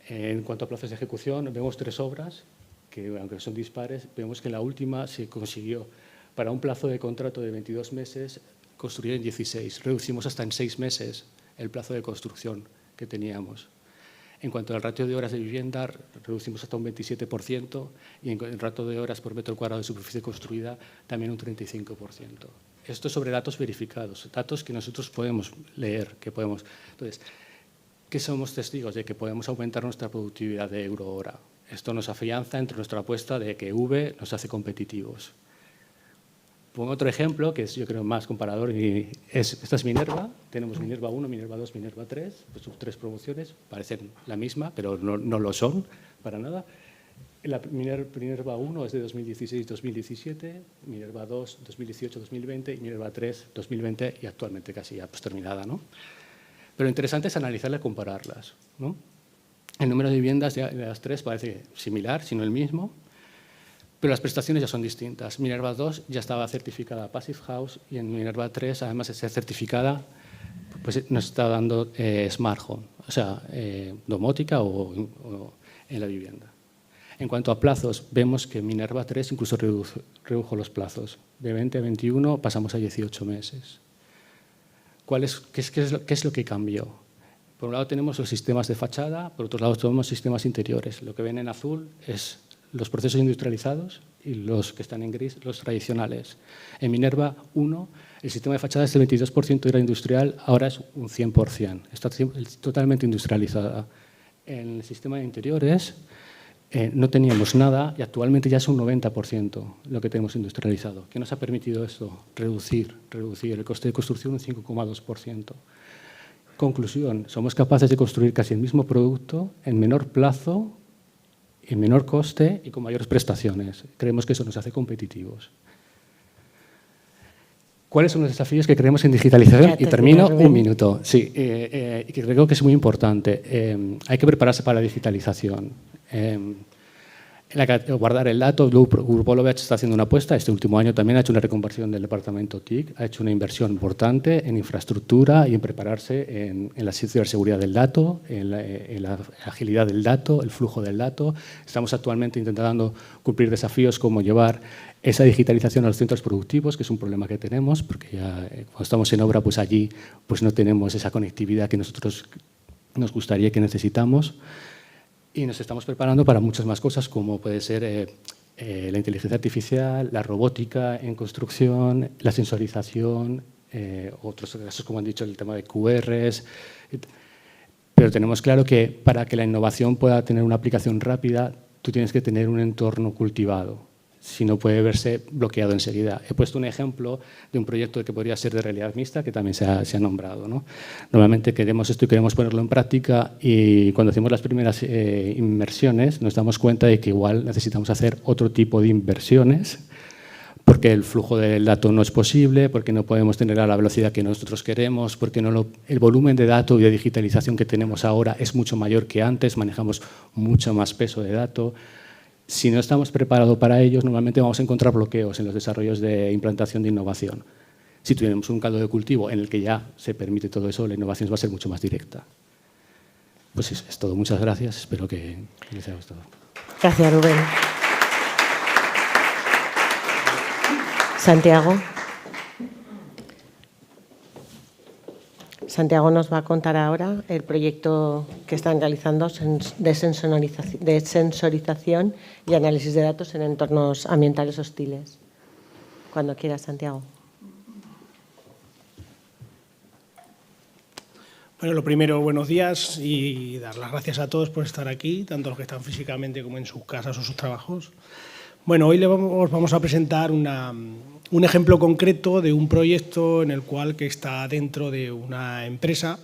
En cuanto a plazos de ejecución, vemos 3 obras que, aunque son dispares, vemos que en la última se consiguió, para un plazo de contrato de 22 meses, construir en 16. Reducimos hasta en 6 meses el plazo de construcción que teníamos. En cuanto al ratio de horas de vivienda, reducimos hasta un 27% y en el ratio de horas por metro cuadrado de superficie construida también un 35%. Esto sobre datos verificados, datos que nosotros podemos leer, que podemos. Entonces, ¿qué somos testigos? De que podemos aumentar nuestra productividad de euro-hora. Esto nos afianza entre nuestra apuesta de que V nos hace competitivos. Pongo otro ejemplo, que es yo creo más comparador, y esta es Minerva. Tenemos Minerva 1, Minerva 2, Minerva 3, pues sus 3 promociones, parecen la misma, pero no lo son para nada. La Minerva 1 es de 2016-2017, Minerva 2, 2018-2020 y Minerva 3, 2020 y actualmente casi ya pues terminada, ¿no? Pero lo interesante es analizarlas y compararlas, ¿no? El número de viviendas de las 3 parece similar, sino el mismo, pero las prestaciones ya son distintas. Minerva 2 ya estaba certificada Passive House y en Minerva 3, además de ser certificada, pues nos está dando Smart Home, o sea, domótica o en la vivienda. En cuanto a plazos, vemos que Minerva 3 incluso redujo los plazos. De 20 a 21 pasamos a 18 meses. ¿Qué es lo que cambió? Por un lado tenemos los sistemas de fachada, por otro lado tenemos sistemas interiores. Lo que ven en azul es los procesos industrializados y los que están en gris, los tradicionales. En Minerva 1, el sistema de fachada es el 22% era industrial, ahora es un 100%. Está totalmente industrializada. En el sistema de interiores no teníamos nada y actualmente ya es un 90% lo que tenemos industrializado. ¿Qué nos ha permitido esto? Reducir el coste de construcción un 5,2%. Conclusión, somos capaces de construir casi el mismo producto en menor plazo, en menor coste y con mayores prestaciones. Creemos que eso nos hace competitivos. ¿Cuáles son los desafíos que creemos en digitalización? Y termino un minuto. Sí, que creo que es muy importante. Hay que prepararse para la digitalización. Guardar el dato. Grupo Lovech está haciendo una apuesta. Este último año también ha hecho una reconversión del departamento TIC, ha hecho una inversión importante en infraestructura y en prepararse en la ciberseguridad del dato, en la agilidad del dato, el flujo del dato. Estamos actualmente intentando cumplir desafíos como llevar esa digitalización a los centros productivos, que es un problema que tenemos, porque ya cuando estamos en obra, pues allí pues no tenemos esa conectividad que nosotros nos gustaría, que necesitamos. Y nos estamos preparando para muchas más cosas, como puede ser la inteligencia artificial, la robótica en construcción, la sensorización, otros casos, como han dicho, el tema de QRs. Pero tenemos claro que para que la innovación pueda tener una aplicación rápida, tú tienes que tener un entorno cultivado. Si no, puede verse bloqueado enseguida. He puesto un ejemplo de un proyecto que podría ser de realidad mixta, que también se ha nombrado, ¿no? Normalmente queremos esto y queremos ponerlo en práctica, y cuando hacemos las primeras inversiones nos damos cuenta de que igual necesitamos hacer otro tipo de inversiones, porque el flujo del dato no es posible, porque no podemos tener a la velocidad que nosotros queremos, porque el volumen de datos y de digitalización que tenemos ahora es mucho mayor que antes, manejamos mucho más peso de datos. Si no estamos preparados para ellos, normalmente vamos a encontrar bloqueos en los desarrollos de implantación de innovación. Si tuviéramos un caldo de cultivo en el que ya se permite todo eso, la innovación va a ser mucho más directa. Pues es todo. Muchas gracias. Espero que les haya gustado. Gracias, Rubén. Santiago. Santiago nos va a contar ahora el proyecto que están realizando de sensorización y análisis de datos en entornos ambientales hostiles. Cuando quieras, Santiago. Bueno, lo primero, buenos días y dar las gracias a todos por estar aquí, tanto los que están físicamente como en sus casas o sus trabajos. Bueno, hoy vamos a presentar un ejemplo concreto de un proyecto en el cual que está dentro de una empresa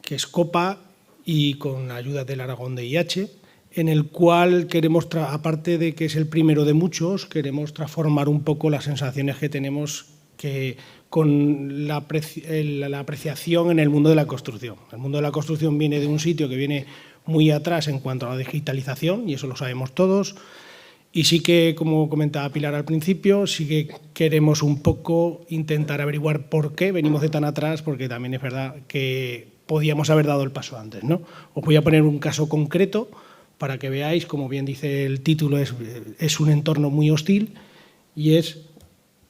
que es Copa y con ayuda del Aragón de IH, en el cual queremos, aparte de que es el primero de muchos, queremos transformar un poco las sensaciones que tenemos con la apreciación en el mundo de la construcción. El mundo de la construcción viene de un sitio que viene muy atrás en cuanto a la digitalización, y eso lo sabemos todos. Y sí que, como comentaba Pilar al principio, sí que queremos un poco intentar averiguar por qué venimos de tan atrás, porque también es verdad que podíamos haber dado el paso antes, ¿no? Os voy a poner un caso concreto para que veáis, como bien dice el título, es un entorno muy hostil y es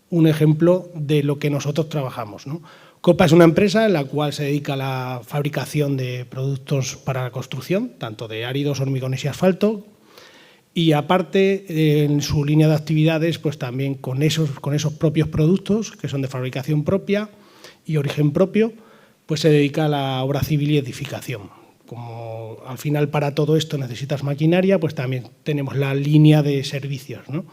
un ejemplo de lo que nosotros trabajamos, ¿no? Copa es una empresa en la cual se dedica a la fabricación de productos para la construcción, tanto de áridos, hormigones y asfalto. Y aparte, en su línea de actividades, pues también con esos propios productos, que son de fabricación propia y origen propio, pues se dedica a la obra civil y edificación. Como al final para todo esto necesitas maquinaria, pues también tenemos la línea de servicios, ¿no?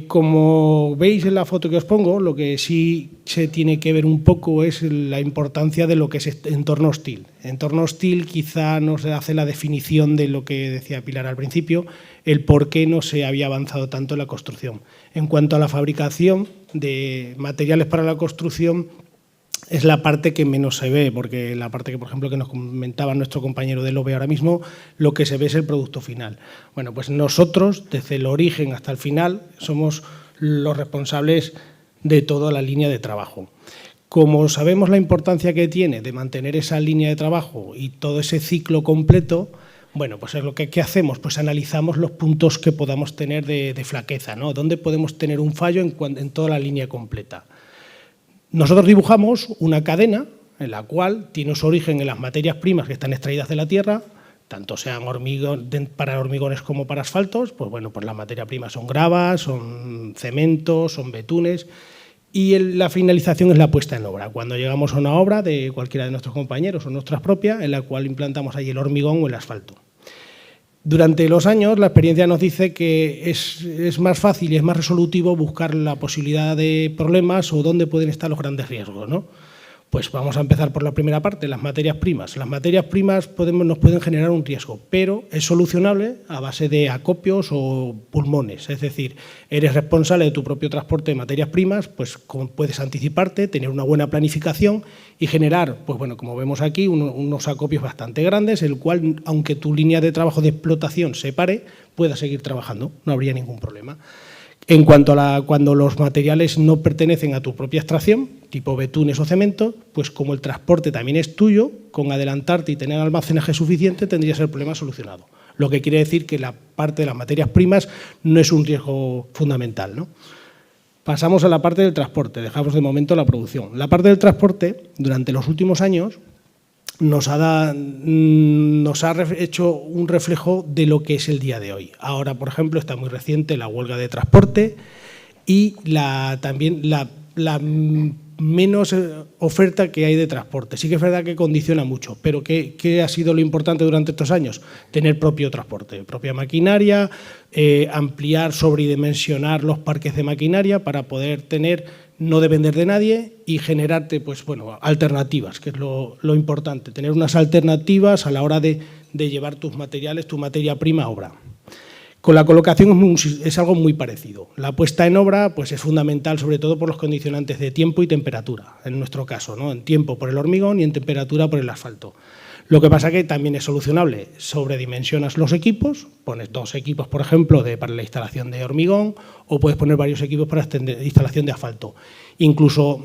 Como veis en la foto que os pongo, lo que sí se tiene que ver un poco es la importancia de lo que es entorno hostil. Entorno hostil quizá nos hace la definición de lo que decía Pilar al principio, el por qué no se había avanzado tanto en la construcción. En cuanto a la fabricación de materiales para la construcción, es la parte que menos se ve, porque la parte que, por ejemplo, que nos comentaba nuestro compañero de LOBE ahora mismo, lo que se ve es el producto final. Bueno, pues nosotros, desde el origen hasta el final, somos los responsables de toda la línea de trabajo. Como sabemos la importancia que tiene de mantener esa línea de trabajo y todo ese ciclo completo, bueno, pues es lo que hacemos, pues analizamos los puntos que podamos tener de flaqueza, ¿no? ¿Dónde podemos tener un fallo en toda la línea completa? Nosotros dibujamos una cadena en la cual tiene su origen en las materias primas que están extraídas de la tierra, tanto sean para hormigones como para asfaltos, pues bueno, pues las materias primas son gravas, son cementos, son betunes, y la finalización es la puesta en obra. Cuando llegamos a una obra de cualquiera de nuestros compañeros o nuestras propias, en la cual implantamos ahí el hormigón o el asfalto. Durante los años, la experiencia nos dice que es más fácil y es más resolutivo buscar la posibilidad de problemas o dónde pueden estar los grandes riesgos, ¿no? Pues vamos a empezar por la primera parte, las materias primas. Las materias primas nos pueden generar un riesgo, pero es solucionable a base de acopios o pulmones. Es decir, eres responsable de tu propio transporte de materias primas, pues puedes anticiparte, tener una buena planificación y generar, pues bueno, como vemos aquí, unos acopios bastante grandes, el cual, aunque tu línea de trabajo de explotación se pare, puedas seguir trabajando, no habría ningún problema. En cuanto a cuando los materiales no pertenecen a tu propia extracción, tipo betunes o cemento, pues como el transporte también es tuyo, con adelantarte y tener almacenaje suficiente tendrías el problema solucionado. Lo que quiere decir que la parte de las materias primas no es un riesgo fundamental, ¿no? Pasamos a la parte del transporte, dejamos de momento la producción. La parte del transporte, durante los últimos años, nos ha hecho un reflejo de lo que es el día de hoy. Ahora, por ejemplo, está muy reciente la huelga de transporte y también la menos oferta que hay de transporte. Sí que es verdad que condiciona mucho, pero ¿qué ha sido lo importante durante estos años? Tener propio transporte, propia maquinaria, ampliar, sobredimensionar los parques de maquinaria para poder no depender de nadie y generarte, pues bueno, alternativas, que es lo importante, tener unas alternativas a la hora de llevar tus materiales, tu materia prima a obra. Con la colocación es algo muy parecido. La puesta en obra pues es fundamental, sobre todo por los condicionantes de tiempo y temperatura, en nuestro caso, ¿no? En tiempo por el hormigón y en temperatura por el asfalto. Lo que pasa que también es solucionable. Sobredimensionas los equipos, pones 2 equipos, por ejemplo, para la instalación de hormigón, o puedes poner varios equipos para la instalación de asfalto. Incluso,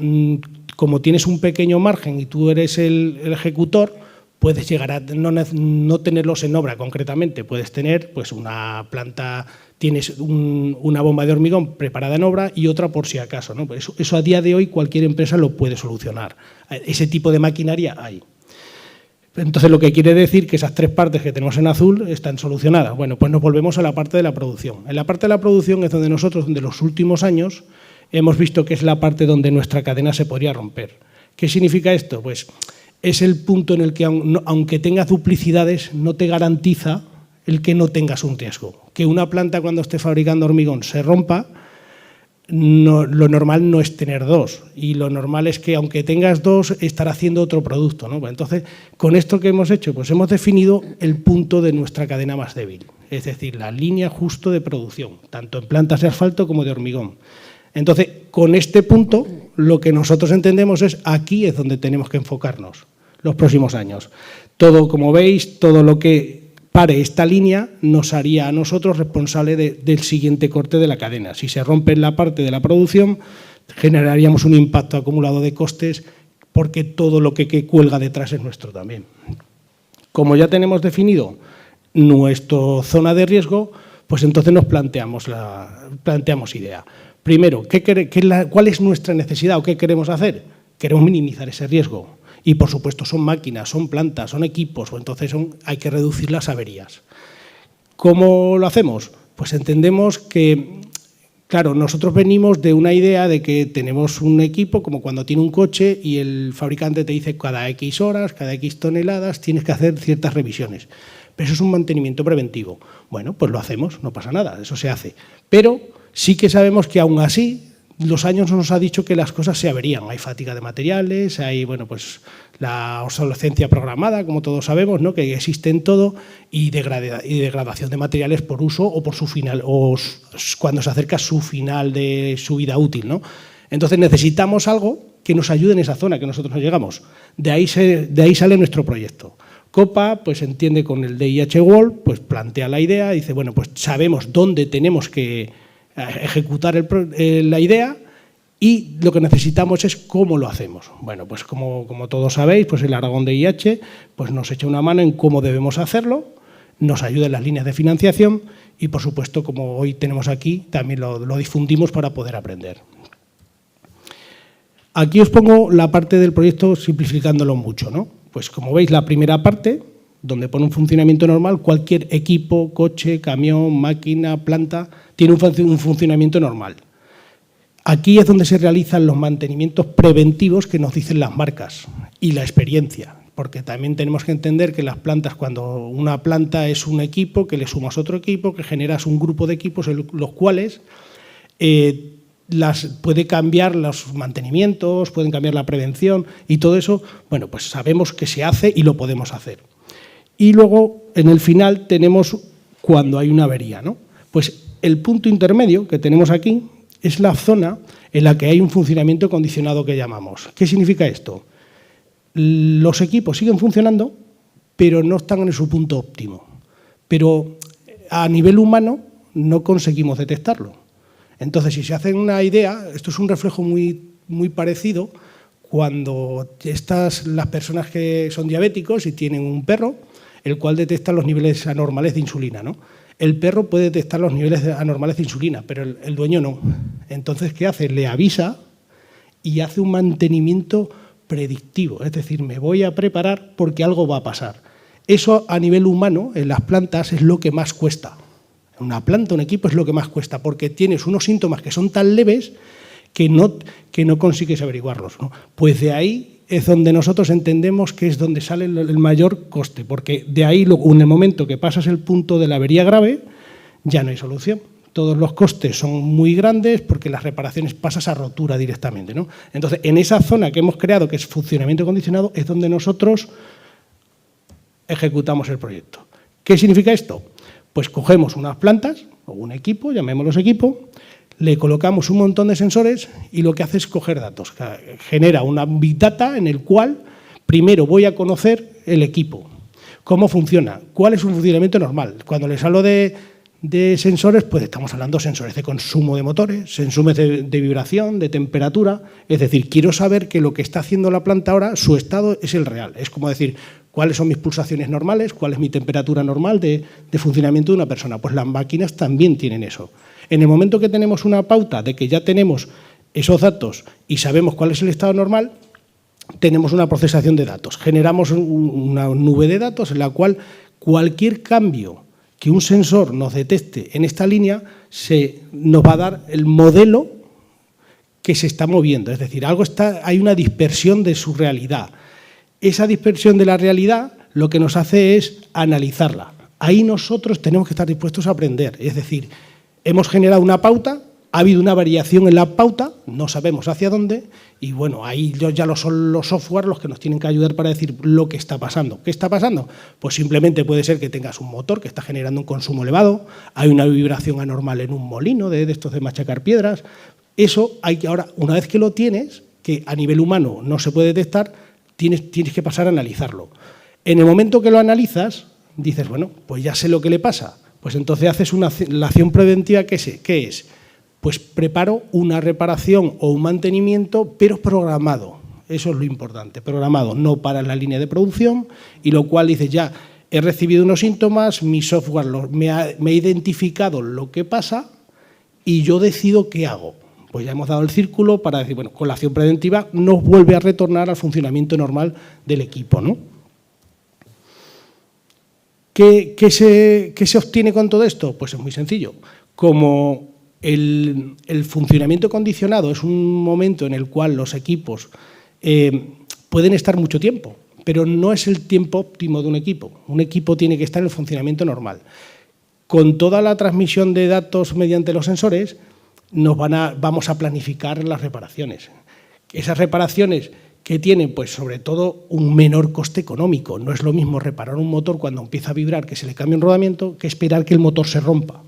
como tienes un pequeño margen y tú eres el ejecutor, puedes llegar a no tenerlos en obra concretamente. Puedes tener pues una planta, tienes una bomba de hormigón preparada en obra y otra por si acaso, ¿no? Eso a día de hoy cualquier empresa lo puede solucionar. Ese tipo de maquinaria hay. Entonces, lo que quiere decir que esas 3 partes que tenemos en azul están solucionadas. Bueno, pues nos volvemos a la parte de la producción. En la parte de la producción es donde nosotros, de los últimos años, hemos visto que es la parte donde nuestra cadena se podría romper. ¿Qué significa esto? Pues es el punto en el que, aunque tengas duplicidades, no te garantiza el que no tengas un riesgo. Que una planta, cuando esté fabricando hormigón, se rompa, lo normal no es tener 2, y lo normal es que aunque tengas 2, estar haciendo otro producto, ¿no? Entonces, con esto que hemos hecho, pues hemos definido el punto de nuestra cadena más débil, es decir, la línea justo de producción, tanto en plantas de asfalto como de hormigón. Entonces, con este punto, lo que nosotros entendemos es aquí es donde tenemos que enfocarnos los próximos años. Todo, como veis, todo lo que pare esta línea nos haría a nosotros responsable del siguiente corte de la cadena. Si se rompe en la parte de la producción, generaríamos un impacto acumulado de costes porque todo lo que cuelga detrás es nuestro también. Como ya tenemos definido nuestra zona de riesgo, pues entonces nos planteamos idea. Primero, ¿cuál es nuestra necesidad o qué queremos hacer? Queremos minimizar ese riesgo. Y, por supuesto, son máquinas, son plantas, son equipos, entonces hay que reducir las averías. ¿Cómo lo hacemos? Pues entendemos que, claro, nosotros venimos de una idea de que tenemos un equipo como cuando tiene un coche y el fabricante te dice cada X horas, cada X toneladas, tienes que hacer ciertas revisiones. Pero eso es un mantenimiento preventivo. Bueno, pues lo hacemos, no pasa nada, eso se hace. Pero sí que sabemos que aún así los años nos ha dicho que las cosas se averían. Hay fatiga de materiales, hay pues la obsolescencia programada, como todos sabemos, ¿no? Que existe en todo, y degradación de materiales por uso o por su final, o cuando se acerca su final de su vida útil, ¿no? Entonces necesitamos algo que nos ayude en esa zona que nosotros no llegamos. De ahí sale nuestro proyecto. Copa pues entiende con el DIH World, pues plantea la idea, dice, bueno, pues sabemos dónde tenemos que ejecutar la idea y lo que necesitamos es cómo lo hacemos. Bueno, pues como todos sabéis, pues el Aragón DIH pues nos echa una mano en cómo debemos hacerlo, nos ayuda en las líneas de financiación y, por supuesto, como hoy tenemos aquí, también lo difundimos para poder aprender. Aquí os pongo la parte del proyecto simplificándolo mucho, ¿no? Pues como veis, la primera parte, donde pone un funcionamiento normal, cualquier equipo, coche, camión, máquina, planta, tiene un funcionamiento normal. Aquí es donde se realizan los mantenimientos preventivos que nos dicen las marcas y la experiencia, porque también tenemos que entender que las plantas, cuando una planta es un equipo, que le sumas otro equipo, que generas un grupo de equipos en los cuales puede cambiar los mantenimientos, pueden cambiar la prevención y todo eso, bueno, pues sabemos que se hace y lo podemos hacer. Y luego, en el final, tenemos cuando hay una avería, ¿no? Pues el punto intermedio que tenemos aquí es la zona en la que hay un funcionamiento condicionado que llamamos. ¿Qué significa esto? Los equipos siguen funcionando, pero no están en su punto óptimo. Pero a nivel humano no conseguimos detectarlo. Entonces, si se hace una idea, esto es un reflejo muy parecido cuando las personas que son diabéticos y tienen un perro, el cual detecta los niveles anormales de insulina, ¿no? El perro puede detectar los niveles anormales de insulina, pero el dueño no. Entonces, ¿qué hace? Le avisa y hace un mantenimiento predictivo, es decir, me voy a preparar porque algo va a pasar. Eso a nivel humano, en las plantas, es lo que más cuesta. Una planta, un equipo, es lo que más cuesta, porque tienes unos síntomas que son tan leves que no consigues averiguarlos, ¿no? Pues de ahí es donde nosotros entendemos que es donde sale el mayor coste, porque de ahí, en el momento que pasas el punto de la avería grave, ya no hay solución. Todos los costes son muy grandes porque las reparaciones pasas a rotura directamente, ¿no? Entonces, en esa zona que hemos creado, que es funcionamiento condicionado, es donde nosotros ejecutamos el proyecto. ¿Qué significa esto? Pues cogemos unas plantas o un equipo, llamémoslos equipo, le colocamos un montón de sensores y lo que hace es coger datos. Genera una Big Data en el cual primero voy a conocer el equipo, cómo funciona, cuál es su funcionamiento normal. Cuando les hablo de sensores, pues estamos hablando de sensores de consumo de motores, sensores de vibración, de temperatura. Es decir, quiero saber que lo que está haciendo la planta ahora, su estado es el real. Es como decir, ¿cuáles son mis pulsaciones normales? ¿Cuál es mi temperatura normal de funcionamiento de una persona? Pues las máquinas también tienen eso. En el momento que tenemos una pauta de que ya tenemos esos datos y sabemos cuál es el estado normal, tenemos una procesación de datos. Generamos una nube de datos en la cual cualquier cambio que un sensor nos detecte en esta línea nos va a dar el modelo que se está moviendo. Es decir, hay una dispersión de su realidad. Esa dispersión de la realidad lo que nos hace es analizarla. Ahí nosotros tenemos que estar dispuestos a aprender. Es decir, hemos generado una pauta, ha habido una variación en la pauta, no sabemos hacia dónde, y bueno, ahí ya son los software los que nos tienen que ayudar para decir lo que está pasando. ¿Qué está pasando? Pues simplemente puede ser que tengas un motor que está generando un consumo elevado, hay una vibración anormal en un molino de estos de machacar piedras. Eso hay que ahora, una vez que lo tienes, que a nivel humano no se puede detectar, tienes que pasar a analizarlo. En el momento que lo analizas, dices, bueno, pues ya sé lo que le pasa. Pues entonces haces la acción preventiva, ¿qué es? Pues preparo una reparación o un mantenimiento, pero programado. Eso es lo importante, programado, no para la línea de producción, y lo cual dices, ya he recibido unos síntomas, mi software me ha identificado lo que pasa y yo decido qué hago. Pues ya hemos dado el círculo para decir, bueno, con la acción preventiva nos vuelve a retornar al funcionamiento normal del equipo, ¿no? ¿Qué se obtiene con todo esto? Pues es muy sencillo. Como el funcionamiento condicionado es un momento en el cual los equipos pueden estar mucho tiempo, pero no es el tiempo óptimo de un equipo. Un equipo tiene que estar en el funcionamiento normal. Con toda la transmisión de datos mediante los sensores, vamos a planificar las reparaciones. Esas reparaciones que tienen, pues sobre todo, un menor coste económico. No es lo mismo reparar un motor cuando empieza a vibrar, que se le cambie un rodamiento, que esperar que el motor se rompa.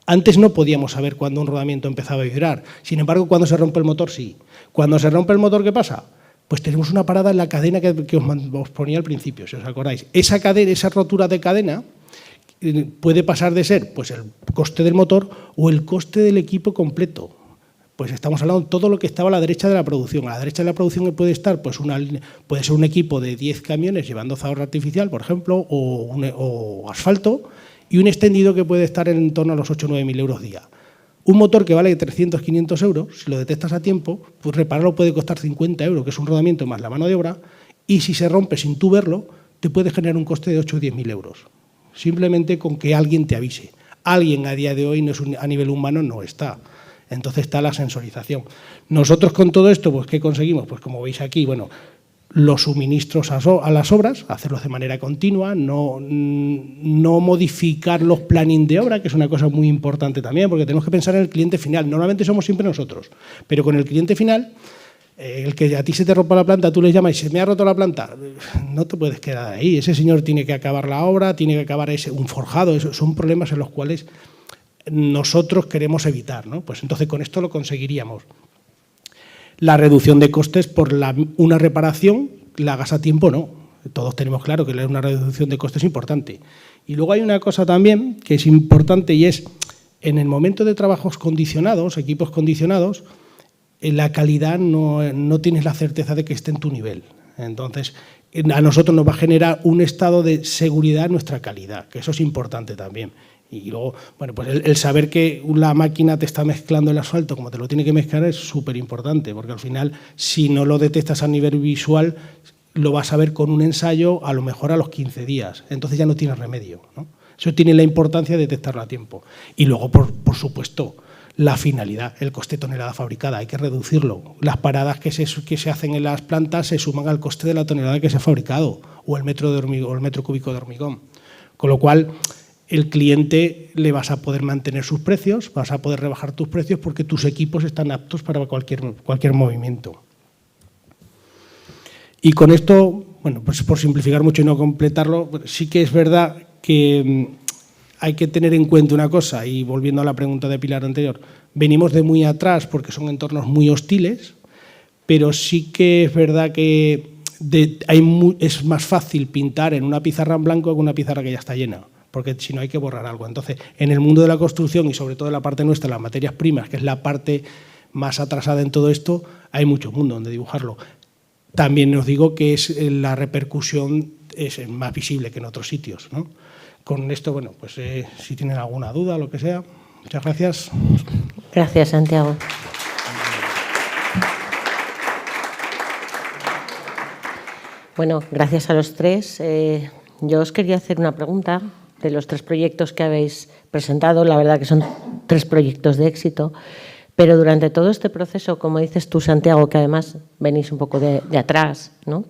Antes no podíamos saber cuándo un rodamiento empezaba a vibrar. Sin embargo, cuando se rompe el motor, sí. Cuando se rompe el motor, ¿qué pasa? Pues tenemos una parada en la cadena que os ponía al principio, si os acordáis. Esa cadena, esa rotura de cadena puede pasar de ser pues, el coste del motor o el coste del equipo completo. Pues estamos hablando de todo lo que estaba a la derecha de la producción. A la derecha de la producción puede estar pues puede ser un equipo de 10 camiones llevando zahorra artificial, por ejemplo, o asfalto, y un extendido que puede estar en torno a los 8 o 9 mil euros día. Un motor que vale 300 500 euros, si lo detectas a tiempo, pues repararlo puede costar 50 euros, que es un rodamiento más la mano de obra, y si se rompe sin tú verlo, te puede generar un coste de 8 o 10 mil euros. Simplemente con que alguien te avise. Alguien a día de hoy a nivel humano no está. Entonces está la sensorización. Nosotros con todo esto, pues ¿qué conseguimos? Pues como veis aquí, bueno, los suministros a las obras, hacerlos de manera continua, no modificar los planning de obra, que es una cosa muy importante también, porque tenemos que pensar en el cliente final. Normalmente somos siempre nosotros, pero con el cliente final, el que a ti se te rompa la planta, tú le llamas y se me ha roto la planta, no te puedes quedar ahí. Ese señor tiene que acabar la obra, tiene que acabar un forjado, son problemas en los cuales nosotros queremos evitar, ¿no? Pues entonces con esto lo conseguiríamos. La reducción de costes por una reparación, la hagas a tiempo, no. Todos tenemos claro que una reducción de costes es importante. Y luego hay una cosa también que es importante y es, en el momento de trabajos condicionados, equipos condicionados, la calidad no tienes la certeza de que esté en tu nivel. Entonces, a nosotros nos va a generar un estado de seguridad en nuestra calidad, que eso es importante también. Y luego, bueno, pues el saber que la máquina te está mezclando el asfalto como te lo tiene que mezclar es súper importante, porque al final, si no lo detectas a nivel visual, lo vas a ver con un ensayo a lo mejor a los 15 días. Entonces ya no tienes remedio, ¿no? Eso tiene la importancia de detectarlo a tiempo. Y luego, por supuesto, la finalidad, el coste tonelada fabricada, hay que reducirlo. Las paradas que se hacen en las plantas se suman al coste de la tonelada que se ha fabricado, o el metro cúbico de hormigón. Con lo cual, el cliente le vas a poder mantener sus precios, vas a poder rebajar tus precios porque tus equipos están aptos para cualquier movimiento. Y con esto, bueno, pues por simplificar mucho y no completarlo, sí que es verdad que hay que tener en cuenta una cosa, y volviendo a la pregunta de Pilar anterior, venimos de muy atrás porque son entornos muy hostiles, pero sí que es verdad que es más fácil pintar en una pizarra en blanco que una pizarra que ya está llena, porque si no hay que borrar algo. Entonces, en el mundo de la construcción y sobre todo en la parte nuestra, las materias primas, que es la parte más atrasada en todo esto, hay mucho mundo donde dibujarlo. También os digo que la repercusión es más visible que en otros sitios, ¿no? Con esto, bueno, pues si tienen alguna duda, lo que sea, muchas gracias. Gracias, Santiago. Bueno, gracias a los tres. Yo os quería hacer una pregunta de los 3 proyectos que habéis presentado. La verdad que son 3 proyectos de éxito, pero durante todo este proceso, como dices tú, Santiago, que además venís un poco de atrás, ¿no?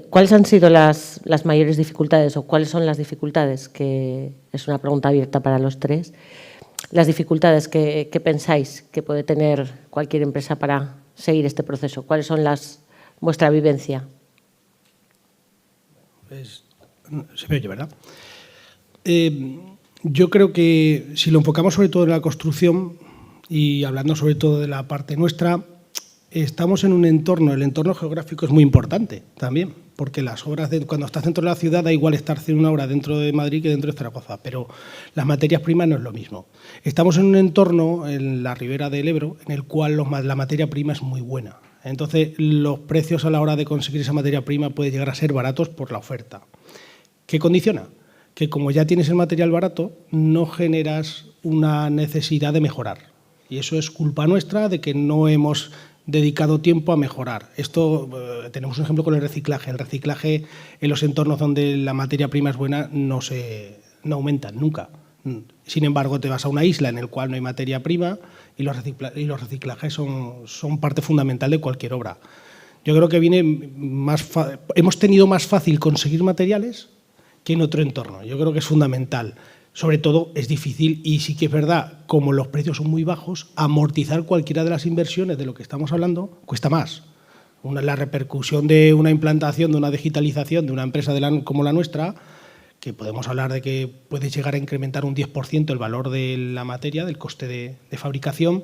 ¿Cuáles han sido las mayores dificultades o cuáles son las dificultades, que es una pregunta abierta para los 3, las dificultades que pensáis que puede tener cualquier empresa para seguir este proceso? ¿Cuáles son vuestra vivencia? Se me oye, ¿verdad? Yo creo que si lo enfocamos sobre todo en la construcción y hablando sobre todo de la parte nuestra, estamos en un entorno, el entorno geográfico es muy importante también, porque las obras, cuando estás dentro de la ciudad, da igual estar haciendo una obra dentro de Madrid que dentro de Zaragoza, pero las materias primas no es lo mismo. Estamos en un entorno, en la ribera del Ebro, en el cual la materia prima es muy buena. Entonces, los precios a la hora de conseguir esa materia prima pueden llegar a ser baratos por la oferta. ¿Qué condiciona? Que como ya tienes el material barato, no generas una necesidad de mejorar. Y eso es culpa nuestra de que no hemos dedicado tiempo a mejorar. Esto, tenemos un ejemplo con el reciclaje. El reciclaje en los entornos donde la materia prima es buena no aumentan nunca. Sin embargo, te vas a una isla en la cual no hay materia prima y los reciclajes son parte fundamental de cualquier obra. Yo creo que hemos tenido más fácil conseguir materiales que en otro entorno. Yo creo que es fundamental. Sobre todo es difícil y sí que es verdad, como los precios son muy bajos, amortizar cualquiera de las inversiones de lo que estamos hablando cuesta más. La repercusión de una implantación, de una digitalización de una empresa como la nuestra, que podemos hablar de que puede llegar a incrementar un 10% el valor de la materia, del coste de fabricación,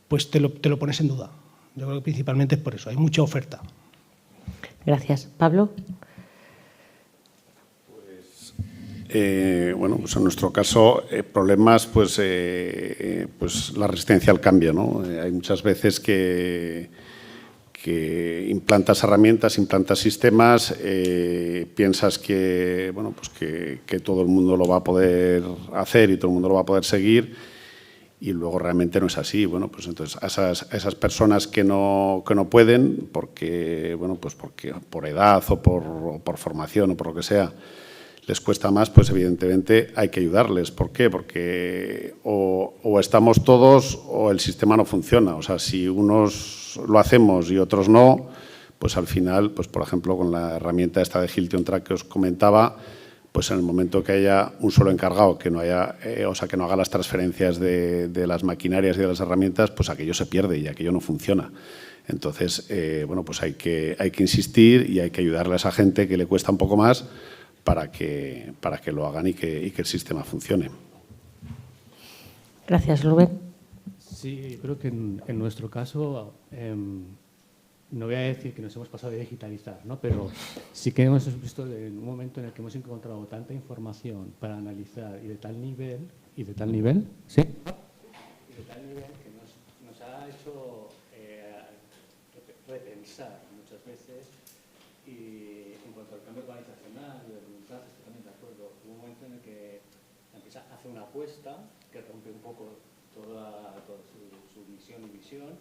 pues te lo pones en duda. Yo creo que principalmente es por eso, hay mucha oferta. Gracias. Pablo. Bueno, pues en nuestro caso, problemas, pues la resistencia al cambio, ¿no? Hay muchas veces que implantas herramientas, implantas sistemas, piensas que, bueno, pues que todo el mundo lo va a poder hacer y todo el mundo lo va a poder seguir y luego realmente no es así. Bueno, pues entonces a esas personas que no pueden, porque, bueno, pues porque por edad o por formación o por lo que sea, les cuesta más, pues evidentemente hay que ayudarles. ¿Por qué? Porque o estamos todos o el sistema no funciona. O sea, si unos lo hacemos y otros no, pues al final, pues por ejemplo, con la herramienta esta de Hilton Track que os comentaba, pues en el momento que haya un solo encargado que no haya, que no haga las transferencias de las maquinarias y de las herramientas, pues aquello se pierde y aquello no funciona. Entonces, bueno, pues hay que insistir y hay que ayudarle a esa gente que le cuesta un poco más para que lo hagan y que el sistema funcione. Gracias, Rubén. Sí, creo que en nuestro caso, no voy a decir que nos hemos pasado de digitalizar, ¿no? Pero sí que hemos visto en un momento en el que hemos encontrado tanta información para analizar y de tal nivel, ¿sí? Y de tal nivel que nos ha hecho repensar muchas veces. Y en cuanto al cambio organizacional y de voluntad, estoy también de acuerdo. Hubo un momento en el que la empresa hace una apuesta que rompe un poco toda su misión y visión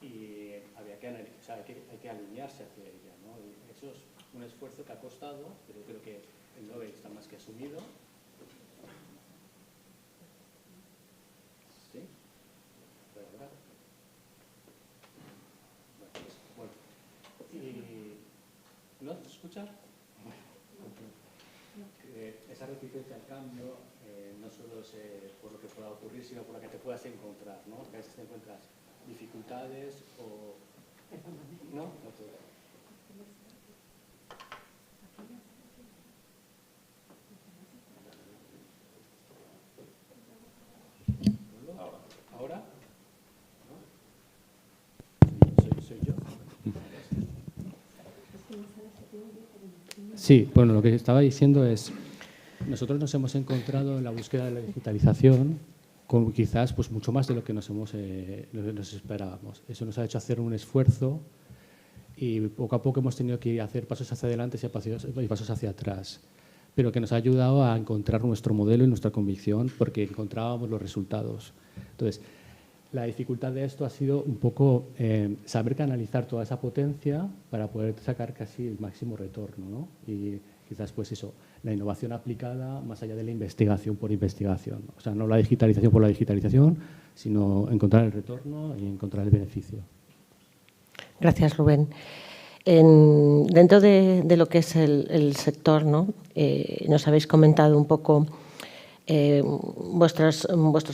y había que analizar, hay que alinearse hacia ella, ¿no? Y eso es un esfuerzo que ha costado, pero yo creo que el Nobel está más que asumido. ¿Sí? ¿Verdad? Bueno. Y ¿no se escucha? Esa resistencia al cambio no solo es por lo que pueda ocurrir, sino por lo que te puedas encontrar, ¿no? Que a veces te encuentras dificultades o... ¿No? No te... ¿Ahora? ¿No? ¿Soy yo? Sí, bueno, lo que estaba diciendo es, nosotros nos hemos encontrado en la búsqueda de la digitalización con quizás pues, mucho más de lo que nos esperábamos. Eso nos ha hecho hacer un esfuerzo y poco a poco hemos tenido que hacer pasos hacia adelante y pasos hacia atrás, pero que nos ha ayudado a encontrar nuestro modelo y nuestra convicción porque encontrábamos los resultados. Entonces, la dificultad de esto ha sido un poco saber canalizar toda esa potencia para poder sacar casi el máximo retorno, ¿no? Y quizás pues eso, la innovación aplicada más allá de la investigación por investigación. O sea, no la digitalización por la digitalización, sino encontrar el retorno y encontrar el beneficio. Gracias, Rubén. Dentro de lo que es el sector, ¿no? Nos habéis comentado un poco vuestros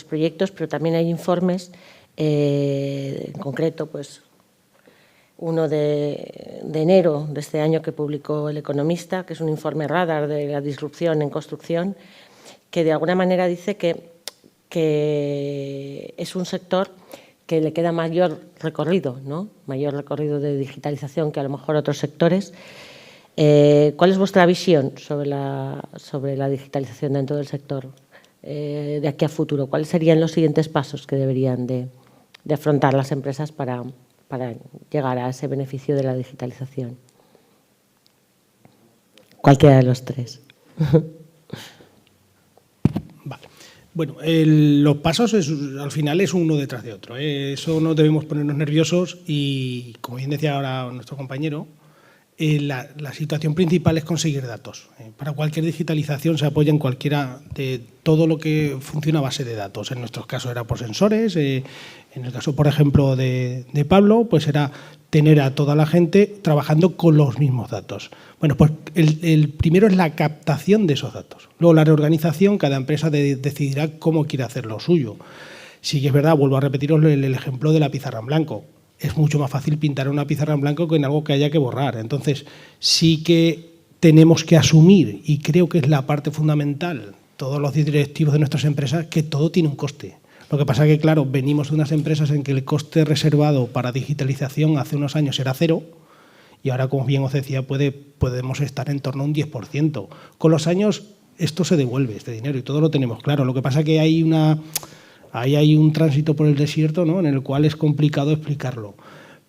proyectos, pero también hay informes, en concreto, pues uno de enero de este año que publicó El Economista, que es un informe radar de la disrupción en construcción, que de alguna manera dice que es un sector que le queda mayor recorrido, ¿no? Mayor recorrido de digitalización que a lo mejor otros sectores. ¿Cuál es vuestra visión sobre la digitalización dentro del sector de aquí a futuro? ¿Cuáles serían los siguientes pasos que deberían de afrontar las empresas para llegar a ese beneficio de la digitalización? Cualquiera de los tres. Vale. Bueno, los pasos al final es uno detrás de otro. Eso no debemos ponernos nerviosos y, como bien decía ahora nuestro compañero, la situación principal es conseguir datos. Para cualquier digitalización se apoya en cualquiera de todo lo que funciona a base de datos. En nuestro caso era por sensores, en el caso, por ejemplo, de Pablo, pues era tener a toda la gente trabajando con los mismos datos. Bueno, pues el primero es la captación de esos datos. Luego la reorganización, cada empresa decidirá cómo quiere hacer lo suyo. Sí que es verdad, vuelvo a repetiros el ejemplo de la pizarra en blanco. Es mucho más fácil pintar una pizarra en blanco que en algo que haya que borrar. Entonces, sí que tenemos que asumir, y creo que es la parte fundamental, todos los directivos de nuestras empresas, que todo tiene un coste. Lo que pasa es que, claro, venimos de unas empresas en que el coste reservado para digitalización hace unos años era 0 y ahora, como bien os decía, podemos estar en torno a un 10%. Con los años esto se devuelve, este dinero, y todo lo tenemos claro. Lo que pasa es que hay un tránsito por el desierto, ¿no?, en el cual es complicado explicarlo.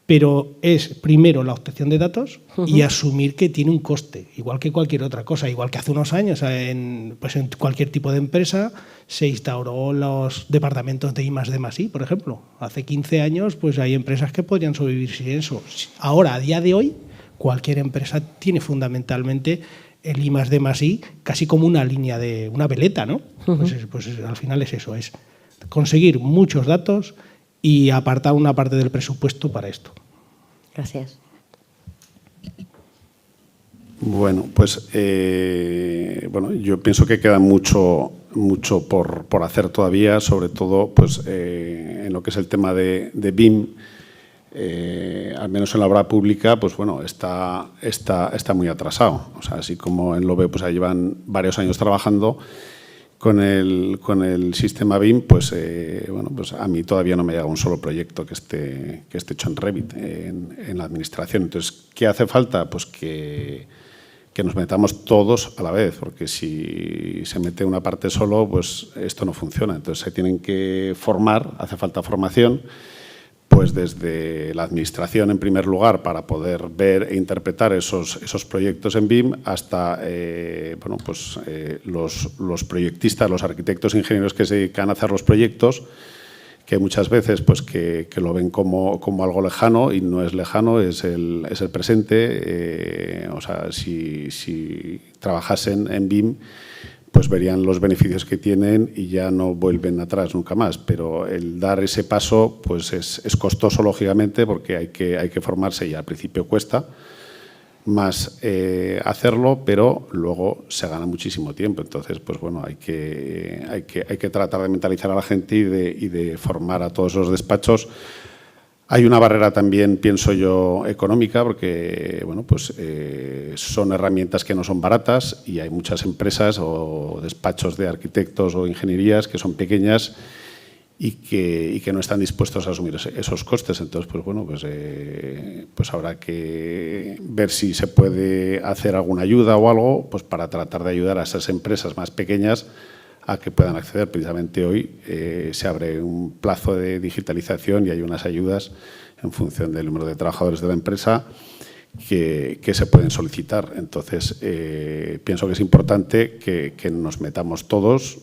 Pero es, primero, la obtención de datos y asumir que tiene un coste, igual que cualquier otra cosa. Igual que hace unos años, en cualquier tipo de empresa, se instauró los departamentos de I+D+I, por ejemplo. Hace 15 años pues hay empresas que podrían sobrevivir sin eso. Ahora, a día de hoy, cualquier empresa tiene fundamentalmente el I+D+I casi como una línea de una veleta, ¿no? Pues al final es eso, es conseguir muchos datos y apartar una parte del presupuesto para esto. Gracias. Bueno, pues yo pienso que queda mucho por hacer todavía, sobre todo pues, en lo que es el tema de BIM. Al menos en la obra pública, pues bueno, está muy atrasado. O sea, así como en LOBE pues llevan varios años trabajando con el sistema BIM, pues pues a mí todavía no me llega un solo proyecto que esté hecho en Revit en la administración. Entonces, ¿qué hace falta? Pues que nos metamos todos a la vez, porque si se mete una parte solo, pues esto no funciona. Entonces, se tienen que formar, hace falta formación, pues desde la administración en primer lugar para poder ver e interpretar esos proyectos en BIM hasta los proyectistas, los arquitectos e ingenieros que se dedican a hacer los proyectos, que muchas veces pues que lo ven como algo lejano y no es lejano, es el presente. O sea, si trabajasen en BIM, pues verían los beneficios que tienen y ya no vuelven atrás nunca más. Pero el dar ese paso pues es costoso, lógicamente, porque hay que formarse y al principio cuesta más hacerlo, pero luego se gana muchísimo tiempo. Entonces, pues bueno, hay que tratar de mentalizar a la gente y de formar a todos los despachos. Hay una barrera también, pienso yo, económica, porque bueno, pues, son herramientas que no son baratas y hay muchas empresas o despachos de arquitectos o ingenierías que son pequeñas y que no están dispuestos a asumir esos costes. Entonces, pues bueno, pues habrá que ver si se puede hacer alguna ayuda o algo, pues para tratar de ayudar a esas empresas más pequeñas a que puedan acceder. Precisamente hoy se abre un plazo de digitalización y hay unas ayudas en función del número de trabajadores de la empresa que se pueden solicitar. Entonces, pienso que es importante que nos metamos todos,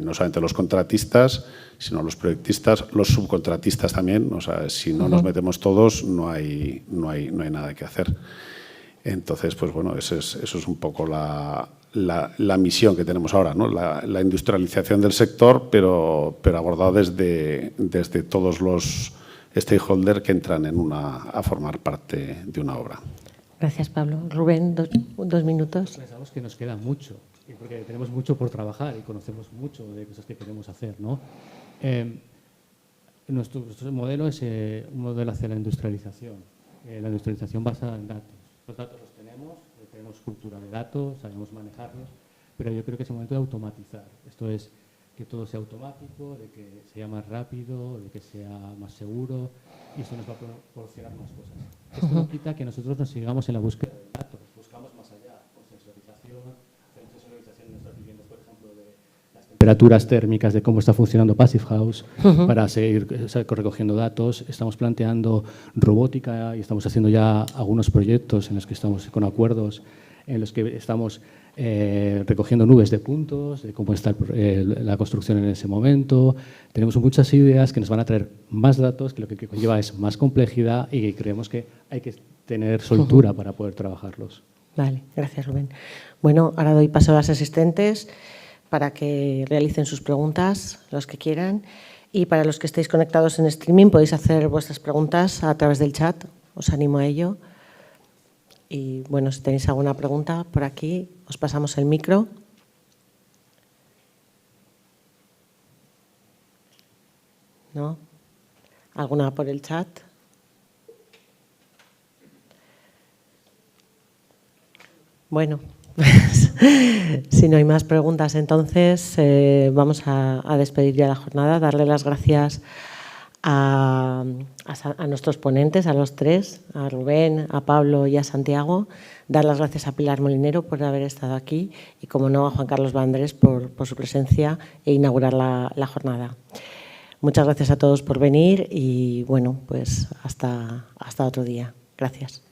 no solamente los contratistas, sino los proyectistas, los subcontratistas también. O sea, si no nos metemos todos, no hay nada que hacer. Entonces, pues bueno, eso es un poco la misión que tenemos ahora, ¿no? La industrialización del sector, pero abordado desde todos los stakeholders que entran a formar parte de una obra. Gracias, Pablo. Rubén, dos minutos. Pensamos que nos queda mucho, porque tenemos mucho por trabajar y conocemos mucho de cosas que queremos hacer, ¿no? Nuestro modelo es un modelo hacia la industrialización. La industrialización basada en datos. Los datos los tenemos cultura de datos, sabemos manejarlos, pero yo creo que es el momento de automatizar. Esto es, que todo sea automático, de que sea más rápido, de que sea más seguro, y esto nos va a proporcionar más cosas. Esto no quita que nosotros nos sigamos en la búsqueda de datos, buscamos más allá, con sensorización, hacemos sensorización en nuestras viviendas, por ejemplo, de las temperaturas térmicas, de cómo está funcionando Passive House, para seguir recogiendo datos. Estamos planteando robótica y estamos haciendo ya algunos proyectos en los que estamos con acuerdos, en los que estamos recogiendo nubes de puntos, de cómo está la construcción en ese momento. Tenemos muchas ideas que nos van a traer más datos, que lo que conlleva es más complejidad y creemos que hay que tener soltura para poder trabajarlos. Vale, gracias, Rubén. Bueno, ahora doy paso a las asistentes para que realicen sus preguntas, los que quieran. Y para los que estéis conectados en streaming, podéis hacer vuestras preguntas a través del chat. Os animo a ello. Y bueno, si tenéis alguna pregunta por aquí, os pasamos el micro. ¿No? ¿Alguna por el chat? Bueno, si no hay más preguntas, entonces vamos a despedir ya la jornada, darle las gracias a nuestros ponentes, a los tres, a Rubén, a Pablo y a Santiago, dar las gracias a Pilar Molinero por haber estado aquí y, como no, a Juan Carlos Vandrés por su presencia e inaugurar la jornada. Muchas gracias a todos por venir y, bueno, pues hasta otro día. Gracias.